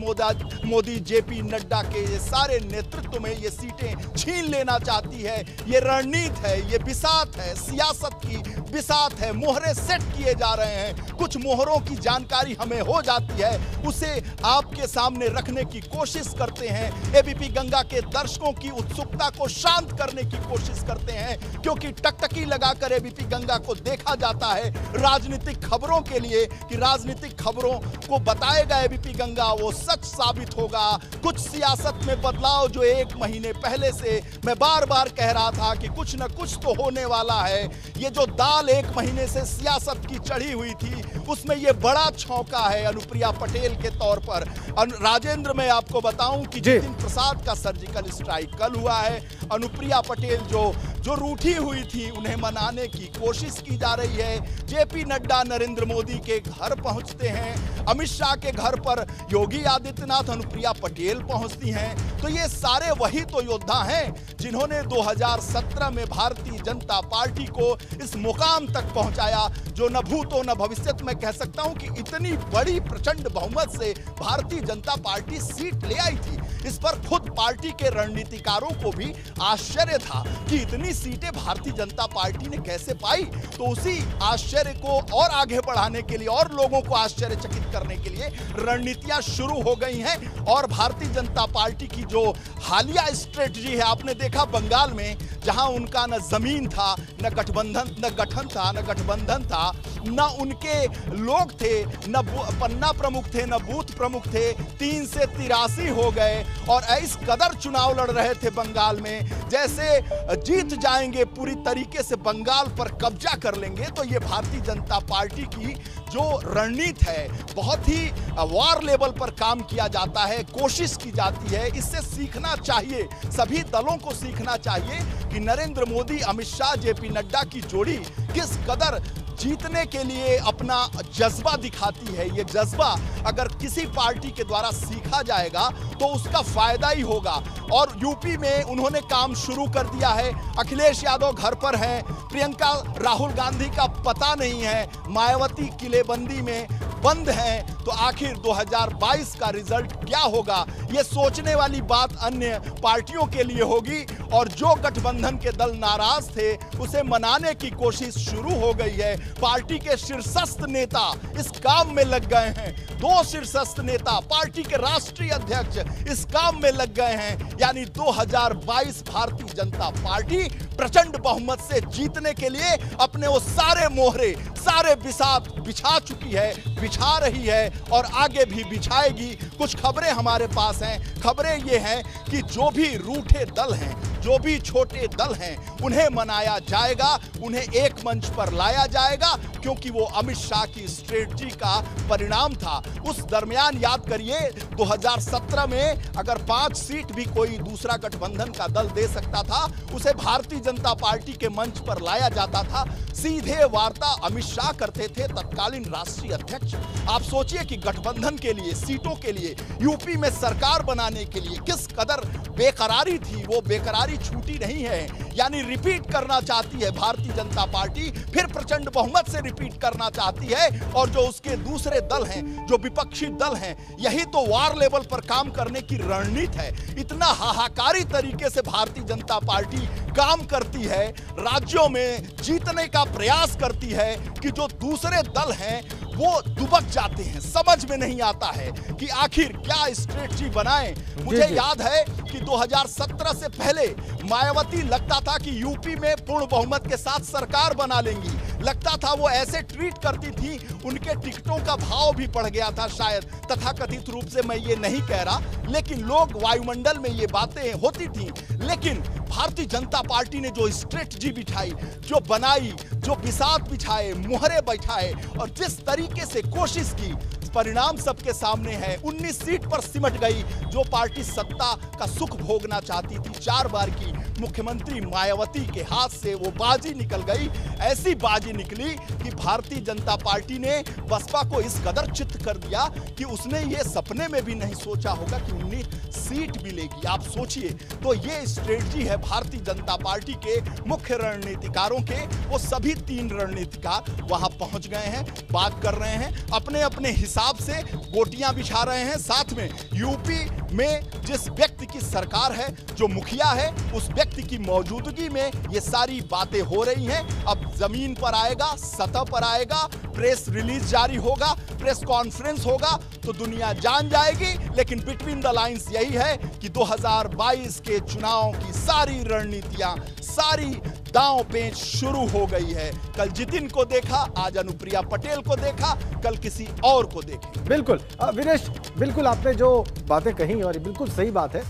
Speaker 3: मोदी, जेपी नड्डा के ये सारे नेतृत्व में ये सीटें छीन लेना चाहती है। ये रणनीति है, ये बिसात है, सियासत की बिसात है। मोहरे सेट किए जा रहे हैं। कुछ मोहरों की जानकारी हमें हो जाती है, उसे आपके सामने रखने की कोशिश करते हैं। एबीपी गंगा के दर्शकों की उत्सुकता को शांत करने की कोशिश करते हैं, क्योंकि टकटकी लगाकर एबीपी गंगा को देखा जाता है राजनीतिक खबरों के लिए कि राजनीतिक खबरों को बताएगा एबीपी गंगा, वो सच साबित होगा। कुछ सियासत में बदलाव जो एक महीने पहले से मैं बार बार कह रहा था कि कुछ न कुछ तो होने वाला है। ये जो दाल एक महीने से सियासत की चढ़ी हुई थी, उसमें ये बड़ा छौंका है अनुप्रिया पटेल के तौर पर। राजेंद्र, मैं आपको बताऊं कि जितिन प्रसाद का सर्जिकल स्ट्राइक कल हुआ है। अनुप्रिया पटेल जो रूठी हुई थी, उन्हें मनाने की कोशिश की जा रही है। जेपी नड्डा नरेंद्र मोदी के घर पहुंचते हैं, अमित शाह के घर पर योगी आदित्यनाथ, अनुप्रिया पटेल पहुंचती हैं। तो ये सारे वही तो योद्धा हैं जिन्होंने 2017 में भारतीय जनता पार्टी को इस मुकाम तक पहुंचाया, जो न भूतो न भविष्यत में कह सकता हूं कि इतनी बड़ी प्रचंड बहुमत से भारतीय जनता पार्टी सीट ले आई थी। इस पर खुद पार्टी के रणनीतिकारों को भी आश्चर्य था कि इतनी सीटें भारतीय जनता पार्टी ने कैसे पाई। तो उसी आश्चर्य को और आगे बढ़ाने के लिए और लोगों को आश्चर्यचकित करने के लिए रणनीतियां शुरू हो गई हैं। और भारतीय जनता पार्टी की जो हालिया स्ट्रेटजी है, आपने देखा बंगाल में, जहां उनका न जमीन था, न गठबंधन था, न उनके लोग थे, न पन्ना प्रमुख थे, न बूथ प्रमुख थे। 3 से 83 हो गए और इस कदर चुनाव लड़ रहे थे बंगाल में, जैसे जीत जाएंगे, पूरी तरीके से बंगाल पर कब्जा कर लेंगे। तो ये भारतीय जनता पार्टी की जो रणनीति है, बहुत ही वार लेवल पर काम किया जाता है, कोशिश की जाती है। इससे सीखना चाहिए, सभी दलों को सीखना चाहिए कि नरेंद्र मोदी, अमित शाह, जेपी नड्डा की जोड़ी किस कदर जीतने के लिए अपना जज्बा दिखाती है। ये जज्बा अगर किसी पार्टी के द्वारा सीखा जाएगा तो उसका फायदा ही होगा। और यूपी में उन्होंने काम शुरू कर दिया है। अखिलेश यादव घर पर हैं, प्रियंका राहुल गांधी का पता नहीं है, मायावती किलेबंदी में बंद हैं। तो आखिर 2022 का रिजल्ट क्या होगा, ये सोचने वाली बात अन्य पार्टियों के लिए होगी। और जो गठबंधन के दल नाराज थे, उसे मनाने की कोशिश शुरू हो गई है। पार्टी के शीर्षस्थ नेता इस काम में लग गए हैं। 2 शीर्षस्थ नेता, पार्टी के राष्ट्रीय अध्यक्ष इस काम में लग गए हैं। यानी 2022 भारतीय जनता पार्टी प्रचंड बहुमत से जीतने के लिए अपने वो सारे मोहरे, सारे बिसात बिछा चुकी है, बिछा रही है और आगे भी बिछाएगी। कुछ खबरें हमारे पास हैं। खबरें ये हैं कि जो भी रूठे दल हैं, जो भी छोटे दल हैं, उन्हें मनाया जाएगा, उन्हें एक मंच पर लाया जाएगा, क्योंकि वो अमित शाह की स्ट्रेटजी का परिणाम था। उस दरमियान याद करिए 2017 में अगर 5 सीट भी कोई दूसरा गठबंधन का दल दे सकता था, उसे भारतीय जनता पार्टी के मंच पर लाया जाता था। सीधे वार्ता अमित शाह करते थे तत्कालीन राष्ट्रीय अध्यक्ष। आप सोचिए कि गठबंधन के लिए, सीटों के लिए, यूपी में सरकार बनाने के लिए किस कदर बेकरारी थी। वो बेकरारी बेचारी छूटी नहीं है, यानी रिपीट करना चाहती है भारतीय जनता पार्टी, फिर प्रचंड बहुमत से रिपीट करना चाहती है। और जो उसके दूसरे दल हैं, जो विपक्षी दल हैं, यही तो वार लेवल पर काम करने की रणनीति है। इतना हाहाकारी तरीके से भारतीय जनता पार्टी काम करती है, राज्यों में जीतने का प्रयास करती है कि जो दूसरे दल हैं वो दुबक जाते हैं। समझ में नहीं आता है कि आखिर क्या स्ट्रेटजी बनाएं। मुझे याद है कि 2017 से पहले मायावती लगता था कि यूपी में पूर्ण बहुमत के साथ सरकार बना लेंगी। लगता था वो ऐसे ट्वीट करती थी, उनके टिकटों का भाव भी बढ़ गया था शायद, तथाकथित रूप से मैं ये नहीं कह रहा, लेकिन लोग वायुमंडल में ये बातें होती थी। लेकिन भारतीय जनता पार्टी ने जो स्ट्रेटजी बिछाई, जो बनाई, जो बिसात बिछाए, मुहरे बैठाए और जिस तरीके से कोशिश की, परिणाम सबके सामने है। 19 सीट पर सिमट गई। जो पार्टी सत्ता का सुख भोगना चाहती थी, 4 बार की मुख्यमंत्री मायावती के हाथ से वो बाजी निकल गई। ऐसी बाजी निकली कि भारतीय जनता पार्टी ने बसपा को इस कदर चित्त कर दिया कि उसने ये सपने में भी नहीं सोचा होगा कि 19 सीट मिलेगी। आप सोचिए, तो ये स्ट्रेटजी है भारतीय जनता पार्टी के मुख्य रणनीतिकारों के। वो सभी 3 रणनीतिकार वहां पहुंच गए हैं, बात कर रहे हैं, अपने अपने हिसाब से गोटियां बिछा रहे हैं। साथ में यूपी में जिस व्यक्ति की सरकार है, जो मुखिया है, उस व्यक्ति की मौजूदगी में ये सारी बातें हो रही हैं। अब जमीन पर आएगा, सतह पर आएगा, प्रेस रिलीज जारी होगा, प्रेस कॉन्फ्रेंस होगा तो दुनिया जान जाएगी। लेकिन बिटवीन द लाइंस यही है कि 2022 के चुनाव की सारी रणनीतियां, सारी दांव पेच शुरू हो गई है। कल जितिन को देखा, आज अनुप्रिया पटेल को देखा, कल किसी और को देखें।
Speaker 1: बिल्कुल विनेश, बिल्कुल आपने जो बातें कही और बिल्कुल सही बात है।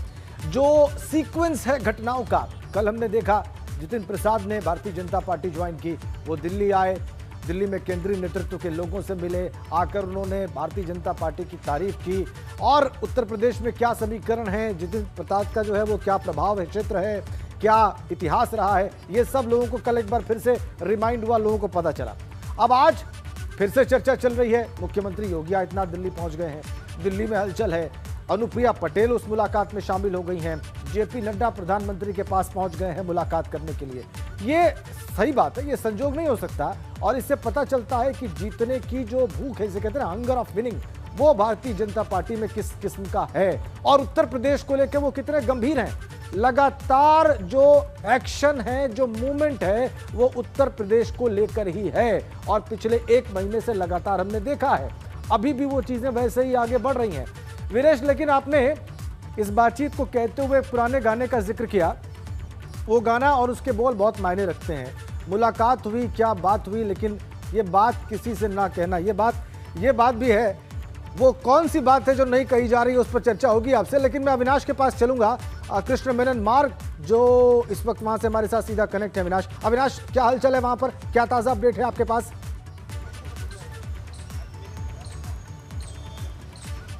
Speaker 1: जो सीक्वेंस है घटनाओं का, कल हमने देखा जितिन प्रसाद ने भारतीय जनता पार्टी ज्वाइन की, वो दिल्ली आए, दिल्ली में केंद्रीय नेतृत्व के लोगों से मिले, आकर उन्होंने भारतीय जनता पार्टी की तारीफ की और उत्तर प्रदेश में क्या समीकरण है, जितिन प्रसाद का जो है वो क्या प्रभाव है, क्षेत्र है, क्या इतिहास रहा है, ये सब लोगों को कल एक बार फिर से रिमाइंड हुआ, लोगों को पता चला। अब आज फिर से चर्चा चल रही है। मुख्यमंत्री योगी आदित्यनाथ दिल्ली पहुंच गए हैं, दिल्ली में हलचल है। अनुप्रिया पटेल उस मुलाकात में शामिल हो गई हैं। जेपी नड्डा प्रधानमंत्री के पास पहुंच गए हैं मुलाकात करने के लिए। ये सही बात है, ये संजोग नहीं हो सकता और इससे पता चलता है कि जीतने की जो भूख है, इसे कहते हैं हंगर ऑफ विनिंग, वो भारतीय जनता पार्टी में किस किस्म का है और उत्तर प्रदेश को लेकर वो कितने गंभीर हैं। लगातार जो एक्शन है, जो मूवमेंट है, वो उत्तर प्रदेश को लेकर ही है और पिछले 1 महीने से लगातार हमने देखा है। अभी भी वो चीजें वैसे ही आगे बढ़ रही हैं। वीरेश, लेकिन आपने इस बातचीत को कहते हुए एक पुराने गाने का जिक्र किया। वो गाना और उसके बोल बहुत मायने रखते हैं। मुलाकात हुई, क्या बात हुई, लेकिन ये बात किसी से ना कहना, ये बात भी है। वो कौन सी बात है जो नहीं कही जा रही है, उस पर चर्चा होगी आपसे। लेकिन मैं अविनाश के पास चलूंगा, कृष्ण मेनन मार्ग जो इस वक्त वहां से हमारे साथ सीधा कनेक्ट है। अविनाश, क्या हालचाल है वहां पर, क्या ताजा अपडेट है आपके पास?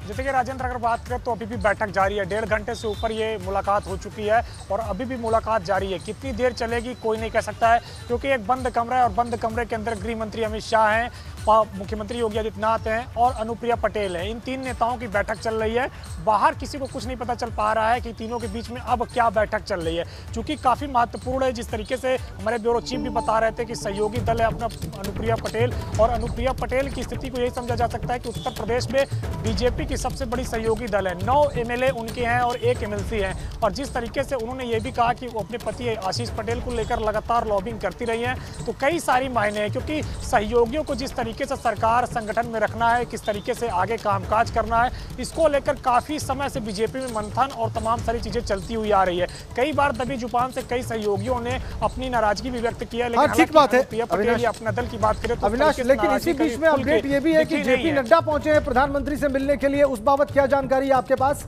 Speaker 2: जैसे कि राजेंद्र, अगर बात करें तो अभी भी बैठक जारी है। 1.5 घंटे से ऊपर ये मुलाकात हो चुकी है और अभी भी मुलाकात जारी है। कितनी देर चलेगी कोई नहीं कह सकता है, क्योंकि एक बंद कमरा है और बंद कमरे के अंदर गृह मंत्री अमित शाह हैं, मुख्यमंत्री योगी आदित्यनाथ हैं और अनुप्रिया पटेल हैं। इन 3 नेताओं की बैठक चल रही है। बाहर किसी को कुछ नहीं पता चल पा रहा है कि तीनों के बीच में अब क्या बैठक चल रही है, क्योंकि काफ़ी महत्वपूर्ण है। जिस तरीके से हमारे ब्यूरो चीफ भी बता रहे थे कि सहयोगी दल है अपना अनुप्रिया पटेल, और अनुप्रिया पटेल की स्थिति को यही समझा जा सकता है कि उत्तर प्रदेश में बीजेपी की सबसे बड़ी सहयोगी दल है। 9 MLA उनके हैं और 1 MLC हैं। और जिस तरीके से उन्होंने ये भी कहा कि वो अपने पति आशीष पटेल को लेकर लगातार लॉबिंग करती रही हैं, तो कई सारी मायने हैं, क्योंकि सहयोगियों को जिस तरीके से सरकार संगठन में रखना है, किस तरीके से आगे कामकाज करना है, इसको लेकर काफी समय से बीजेपी में मंथन और तमाम सारी चीजें चलती हुई आ रही है। कई बार दबी जुबान से कई सहयोगियों ने अपनी नाराजगी भी व्यक्त किया, लेकिन
Speaker 1: ठीक बात है
Speaker 2: पटेल अपना दल की बात करें तो
Speaker 1: अविनाश, लेकिन इसी बीच में अपडेट ये भी है कि जेपी नड्डा पहुंचे हैं प्रधानमंत्री से मिलने के लिए। उस बाबत क्या जानकारी है आपके पास?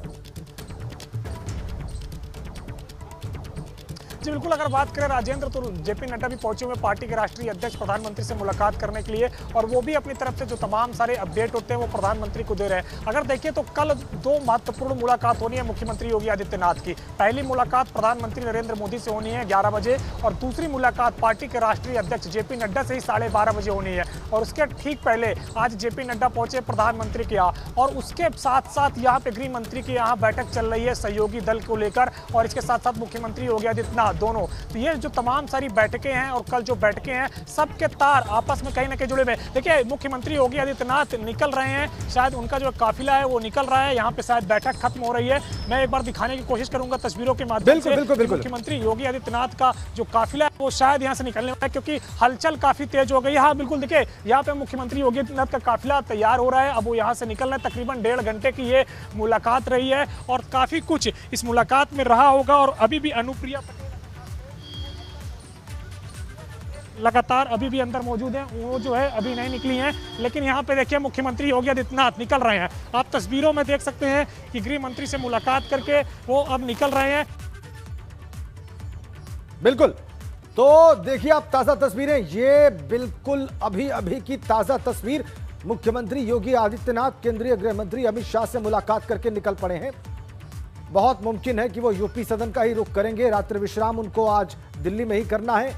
Speaker 2: जी बिल्कुल, अगर बात करें राजेंद्र तो जेपी नड्डा भी पहुंचे हुए पार्टी के राष्ट्रीय अध्यक्ष प्रधानमंत्री से मुलाकात करने के लिए, और वो भी अपनी तरफ से जो तमाम सारे अपडेट होते हैं वो प्रधानमंत्री को दे रहे हैं। अगर देखिए तो कल 2 महत्वपूर्ण मुलाकात होनी है मुख्यमंत्री योगी आदित्यनाथ की। पहली मुलाकात प्रधानमंत्री नरेंद्र मोदी से होनी है 11 बजे और दूसरी मुलाकात पार्टी के राष्ट्रीय अध्यक्ष जेपी नड्डा से ही 12:30 बजे होनी है। और उसके ठीक पहले आज जेपी नड्डा पहुंचे प्रधानमंत्री के यहाँ, और उसके साथ साथ यहाँ पे गृह मंत्री की यहाँ बैठक चल रही है सहयोगी दल को लेकर, और इसके साथ साथ मुख्यमंत्री योगी आदित्यनाथ दोनों। तो ये जो तमाम सारी बैठकें हैं और कल जो बैठकें हैं, सबके तार आपस में कहीं ना कहीं जुड़े हुए हैं। देखिए, मुख्यमंत्री योगी आदित्यनाथ निकल रहे हैं, शायद उनका जो काफिला है वो निकल रहा है, यहाँ पे शायद बैठक खत्म हो रही है। मैं एक बार दिखाने की कोशिश करूंगा तस्वीरों के माध्यम से। मुख्यमंत्री योगी आदित्यनाथ का जो काफिला है वो शायद यहाँ से निकलने वाला है, क्योंकि हलचल काफी तेज हो गई है। हाँ बिल्कुल, देखिए यहाँ पे मुख्यमंत्री योगी आदित्यनाथ का काफिला तैयार हो रहा है, अब वो यहाँ से निकल रहे हैं। तकरीबन 1.5 घंटे की ये मुलाकात रही है और काफी कुछ इस मुलाकात में रहा होगा। और अभी भी अनुप्रिया पटेल लगातार अभी भी अंदर मौजूद हैं, वो जो है अभी नहीं निकली हैं। लेकिन यहाँ पे देखिए मुख्यमंत्री योगी आदित्यनाथ निकल रहे हैं। आप तस्वीरों में देख सकते हैं कि गृह मंत्री से मुलाकात करके वो अब निकल रहे हैं।
Speaker 1: बिल्कुल, तो देखिए आप ताजा तस्वीरें, ये बिल्कुल अभी अभी की ताजा तस्वीर। मुख्यमंत्री योगी आदित्यनाथ केंद्रीय गृह मंत्री अमित शाह से मुलाकात करके निकल पड़े हैं। बहुत मुमकिन है कि वो यूपी सदन का ही रुख करेंगे। रात्रि विश्राम उनको आज दिल्ली में ही करना है।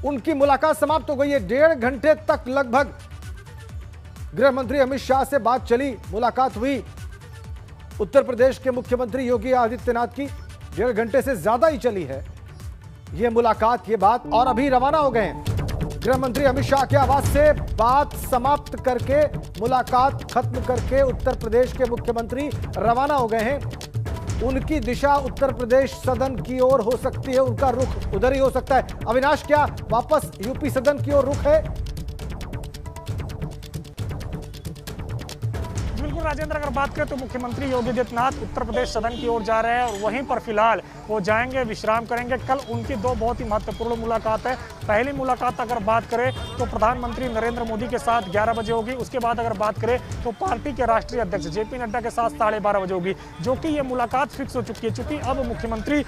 Speaker 1: उनकी मुलाकात समाप्त हो गई है। 1.5 घंटे तक लगभग गृह मंत्री अमित शाह से बात चली, मुलाकात हुई। उत्तर प्रदेश के मुख्यमंत्री योगी आदित्यनाथ की 1.5 घंटे से ज्यादा ही चली है ये मुलाकात, ये बात। और अभी रवाना हो गए हैं गृह मंत्री अमित शाह के आवास से बात समाप्त करके, मुलाकात खत्म करके उत्तर प्रदेश के मुख्यमंत्री रवाना हो गए हैं। उनकी दिशा उत्तर प्रदेश सदन की ओर हो सकती है, उनका रुख उधर ही हो सकता है। अविनाश, क्या वापस यूपी सदन की ओर रुख है?
Speaker 2: बिल्कुल राजेंद्र, अगर बात करें तो मुख्यमंत्री योगी आदित्यनाथ उत्तर प्रदेश सदन की ओर जा रहे हैं और वहीं पर फिलहाल वो जाएंगे, विश्राम करेंगे। कल उनकी 2 बहुत ही महत्वपूर्ण मुलाकात है। पहली मुलाकात अगर बात करें तो प्रधानमंत्री नरेंद्र मोदी के साथ 11 बजे होगी। उसके बाद अगर बात करें तो पार्टी के राष्ट्रीय अध्यक्ष जेपी नड्डा के साथ 12:30 बजे होगी, जो कि ये मुलाकात फिक्स हो चुकी है। चूंकि अब मुख्यमंत्री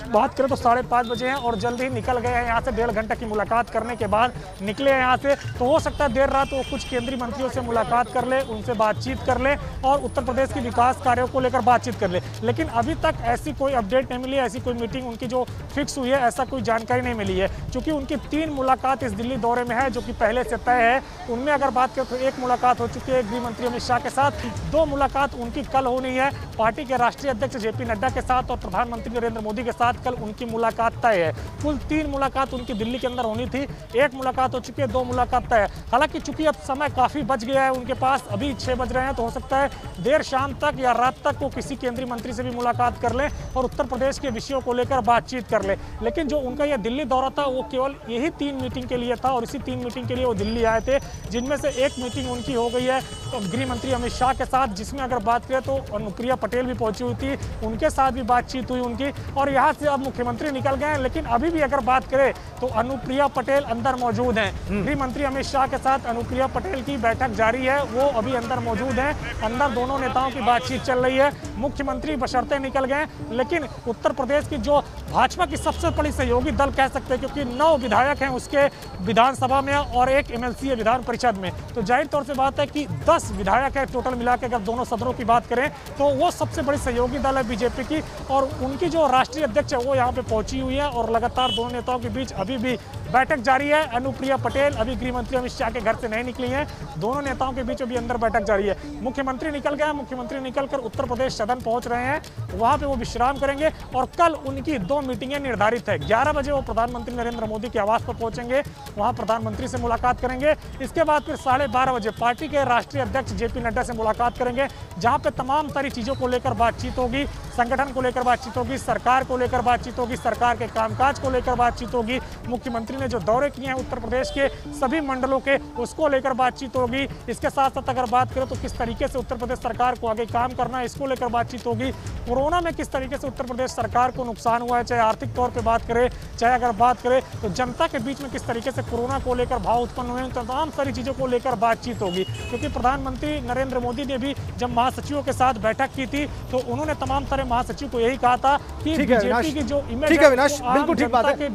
Speaker 2: बात करें तो 5:30 बजे हैं और जल्द ही निकल गए हैं यहाँ से। 1.5 घंटे की मुलाकात करने के बाद निकले हैं यहाँ से, तो हो सकता है देर रात वो कुछ केंद्रीय मंत्रियों से मुलाकात कर ले, उनसे बातचीत कर ले और उत्तर प्रदेश के विकास कार्यों को लेकर बातचीत कर ले। लेकिन अभी तक ऐसी कोई अपडेट नहीं मिली है, ऐसी कोई मीटिंग उनकी जो फिक्स हुई है, ऐसा कोई जानकारी नहीं मिली है। क्योंकि उनकी 3 मुलाकात इस दिल्ली दौरे में है, जो कि पहले से तय है। उनमें अगर बात करें तो 1 मुलाकात हो चुकी है गृह मंत्री अमित शाह के साथ, 2 मुलाकात उनकी कल होनी है पार्टी के राष्ट्रीय अध्यक्ष जेपी नड्डा के साथ और प्रधानमंत्री नरेंद्र मोदी के साथ। कल उनकी मुलाकात तय है। कुल 3 मुलाकात उनकी दिल्ली के अंदर होनी थी, 1 मुलाकात हो चुकी है, 2 मुलाकात तय है। हालांकि चूंकि अब समय काफी बच गया है उनके पास, अभी 6 बज रहे हैं, तो हो सकता है देर शाम तक या रात तक वो किसी केंद्रीय मंत्री से भी मुलाकात कर ले और उत्तर प्रदेश के विषयों को लेकर बातचीत कर ले। लेकिन जो उनका यह दिल्ली दौरा था वो केवल यही 3 मीटिंग के लिए था और इसी 3 मीटिंग के लिए वो दिल्ली आए थे, जिनमें से 1 मीटिंग उनकी हो गई है तो गृह मंत्री अमित शाह के साथ, जिसमें अगर बात करें तो अनुप्रिया पटेल भी पहुंची हुई थी, उनके साथ भी बातचीत हुई उनकी। और यहाँ से अब मुख्यमंत्री निकल गए हैं, लेकिन अभी भी अगर बात करें तो अनुप्रिया पटेल अंदर मौजूद हैं। गृह मंत्री अमित शाह के साथ अनुप्रिया पटेल की बैठक जारी है, वो अभी अंदर मौजूद हैं। अंदर दोनों नेताओं की बातचीत चल रही है। मुख्यमंत्री बशर्ते निकल गए, लेकिन उत्तर प्रदेश की जो भाजपा की सबसे बड़ी सहयोगी दल कह सकते हैं, क्योंकि 9 विधायक हैं उसके विधानसभा में और 1 MLC है विधान परिषद में, तो जाहिर तौर से बात है कि 10 विधायक है टोटल मिला के। अगर दोनों सदनों की बात करें तो वो सबसे बड़ी सहयोगी दल है बीजेपी की, और उनकी जो राष्ट्रीय अध्यक्ष है वो यहाँ पे पहुंची हुई है और लगातार दोनों नेताओं के बीच अभी भी बैठक जारी है। अनुप्रिया पटेल अभी गृह मंत्री अमित शाह के घर से नहीं निकली हैं, दोनों नेताओं के बीच अभी अंदर बैठक जारी है। मुख्यमंत्री निकल गया, मुख्यमंत्री निकलकर उत्तर प्रदेश सदन पहुंच रहे हैं, वहां पे वो विश्राम करेंगे और कल उनकी 2 मीटिंगें निर्धारित है। 11 बजे वो प्रधानमंत्री नरेंद्र मोदी के आवास पर पहुंचेंगे, वहां प्रधानमंत्री से मुलाकात करेंगे। इसके बाद फिर 12:30 बजे पार्टी के राष्ट्रीय अध्यक्ष जेपी नड्डा से मुलाकात करेंगे, जहां पे तमाम सारी चीजों को लेकर बातचीत होगी, संगठन को लेकर बातचीत होगी, सरकार को लेकर बातचीत होगी, सरकार के कामकाज को लेकर बातचीत होगी। मुख्यमंत्री ने जो दौरे किए हैं उत्तर प्रदेश के सभी मंडलों के, उसको लेकर बातचीत होगी। इसके साथ साथ अगर बात करें तो किस तरीके से उत्तर प्रदेश सरकार को आगे काम करना है, इसको लेकर बातचीत होगी। कोरोना में किस तरीके से उत्तर प्रदेश सरकार को नुकसान हुआ है, चाहे आर्थिक तौर पर बात करें, चाहे अगर बात करें तो जनता के बीच में किस तरीके से कोरोना को लेकर भाव उत्पन्न हुए, तमाम सारी चीजों को लेकर बातचीत होगी। क्योंकि प्रधानमंत्री नरेंद्र मोदी ने भी जब महासचिवों के साथ बैठक की थी तो उन्होंने तमाम सारे महासचिव को यही कहा था कि बीजेपी की जो इमेज
Speaker 1: है, विनाश बिल्कुल ठीक बात है।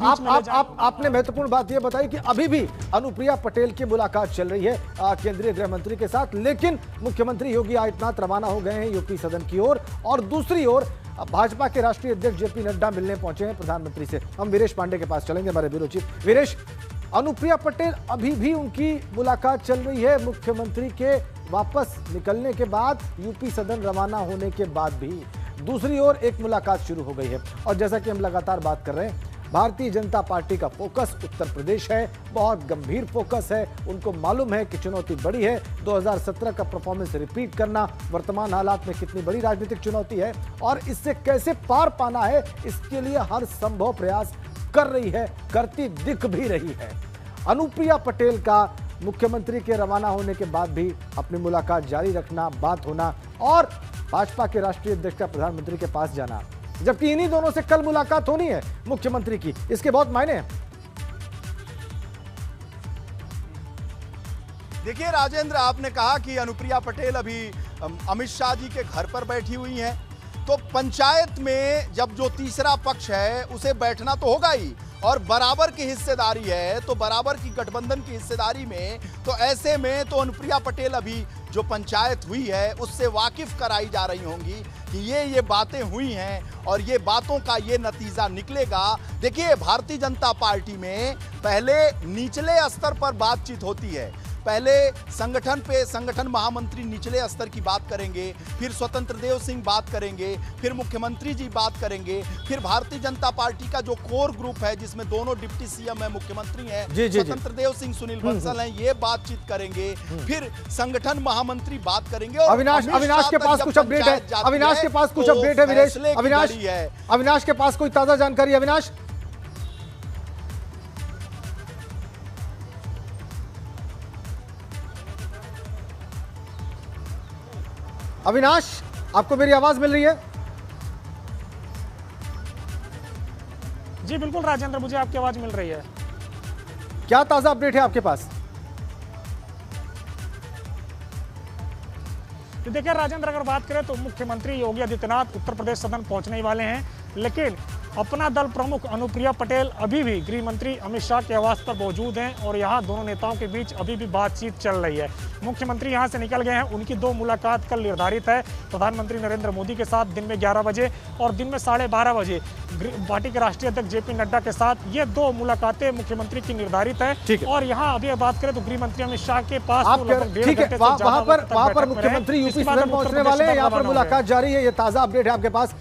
Speaker 1: आपने महत्वपूर्ण बात यह बताई कि अभी भी अनुप्रिया पटेल की मुलाकात चल रही है केंद्रीय गृह मंत्री के साथ, लेकिन मुख्यमंत्री योगी आदित्यनाथ रवाना हो गए हैं यूपी सदन की ओर। और दूसरी ओर भाजपा के राष्ट्रीय अध्यक्ष जेपी नड्डा मिलने पहुंचे हैं प्रधानमंत्री से। हम वीरेश पांडे के पास चलेंगे, हमारे ब्यूरो चीफ। वीरेश, अनुप्रिया पटेल अभी भी उनकी मुलाकात चल रही है। मुख्यमंत्री के वापस निकलने के बाद, यूपी सदन रवाना होने के बाद भी दूसरी ओर एक मुलाकात शुरू हो गई है। और जैसा कि हम लगातार बात कर रहे हैं, भारतीय जनता पार्टी का फोकस उत्तर प्रदेश है, बहुत गंभीर फोकस है। उनको मालूम है कि चुनौती बड़ी है। 2017 का परफॉर्मेंस रिपीट करना वर्तमान हालात में कितनी बड़ी राजनीतिक चुनौती है और इससे कैसे पार पाना है, इसके लिए हर संभव प्रयास कर रही है, करती दिख भी रही है। अनुप्रिया पटेल का मुख्यमंत्री के रवाना होने के बाद भी अपनी मुलाकात जारी रखना, बात होना और भाजपा के राष्ट्रीय अध्यक्ष का प्रधानमंत्री के पास जाना, जबकि इन्हीं दोनों से कल मुलाकात होनी है मुख्यमंत्री की, इसके बहुत मायने हैं।
Speaker 3: देखिए राजेंद्र, आपने कहा कि अनुप्रिया पटेल अभी अमित शाह जी के घर पर बैठी हुई हैं, तो पंचायत में जब जो तीसरा पक्ष है उसे बैठना तो होगा ही, और बराबर की हिस्सेदारी है, तो बराबर की गठबंधन की हिस्सेदारी में, तो ऐसे में तो अनुप्रिया पटेल अभी जो पंचायत हुई है उससे वाकिफ कराई जा रही होंगी कि ये बातें हुई हैं और ये बातों का ये नतीजा निकलेगा। देखिए, भारतीय जनता पार्टी में पहले निचले स्तर पर बातचीत होती है। पहले संगठन महामंत्री निचले स्तर की बात करेंगे, फिर स्वतंत्र देव सिंह बात करेंगे, फिर मुख्यमंत्री जी बात करेंगे, फिर भारतीय जनता पार्टी का जो कोर ग्रुप है जिसमें दोनों डिप्टी सीएम है, मुख्यमंत्री हैं, स्वतंत्र देव सिंह, सुनील बंसल हैं, ये बातचीत करेंगे, फिर संगठन महामंत्री बात करेंगे। और
Speaker 1: अविनाश के पास कुछ अपडेट है, अविनाश के पास कुछ अपडेट है वीरेश, अविनाश के पास कोई ताजा जानकारी? अविनाश, अविनाश, आपको मेरी आवाज मिल रही है?
Speaker 2: जी बिल्कुल राजेंद्र, मुझे आपकी आवाज मिल रही है।
Speaker 1: क्या ताजा अपडेट है आपके पास?
Speaker 2: तो देखिए राजेंद्र, अगर बात करें तो मुख्यमंत्री योगी आदित्यनाथ उत्तर प्रदेश सदन पहुंचने ही वाले हैं, लेकिन अपना दल प्रमुख अनुप्रिया पटेल अभी भी गृह मंत्री अमित शाह के आवास पर मौजूद हैं और यहां दोनों नेताओं के बीच अभी भी बातचीत चल रही है। मुख्यमंत्री यहां से निकल गए हैं, उनकी दो मुलाकात कल निर्धारित है, प्रधानमंत्री नरेंद्र मोदी के साथ दिन में 11 बजे और दिन में 12:30 बजे पार्टी के राष्ट्रीय अध्यक्ष जेपी नड्डा के साथ। ये दो मुलाकातें मुख्यमंत्री की निर्धारित है। और यहाँ अभी बात करें तो गृह मंत्री अमित शाह के पास
Speaker 1: वहां पर मुख्यमंत्री यूपी सदन पहुंचने वाले हैं, यहाँ पर मुलाकात जारी है। ये ताजा अपडेट है आपके पास।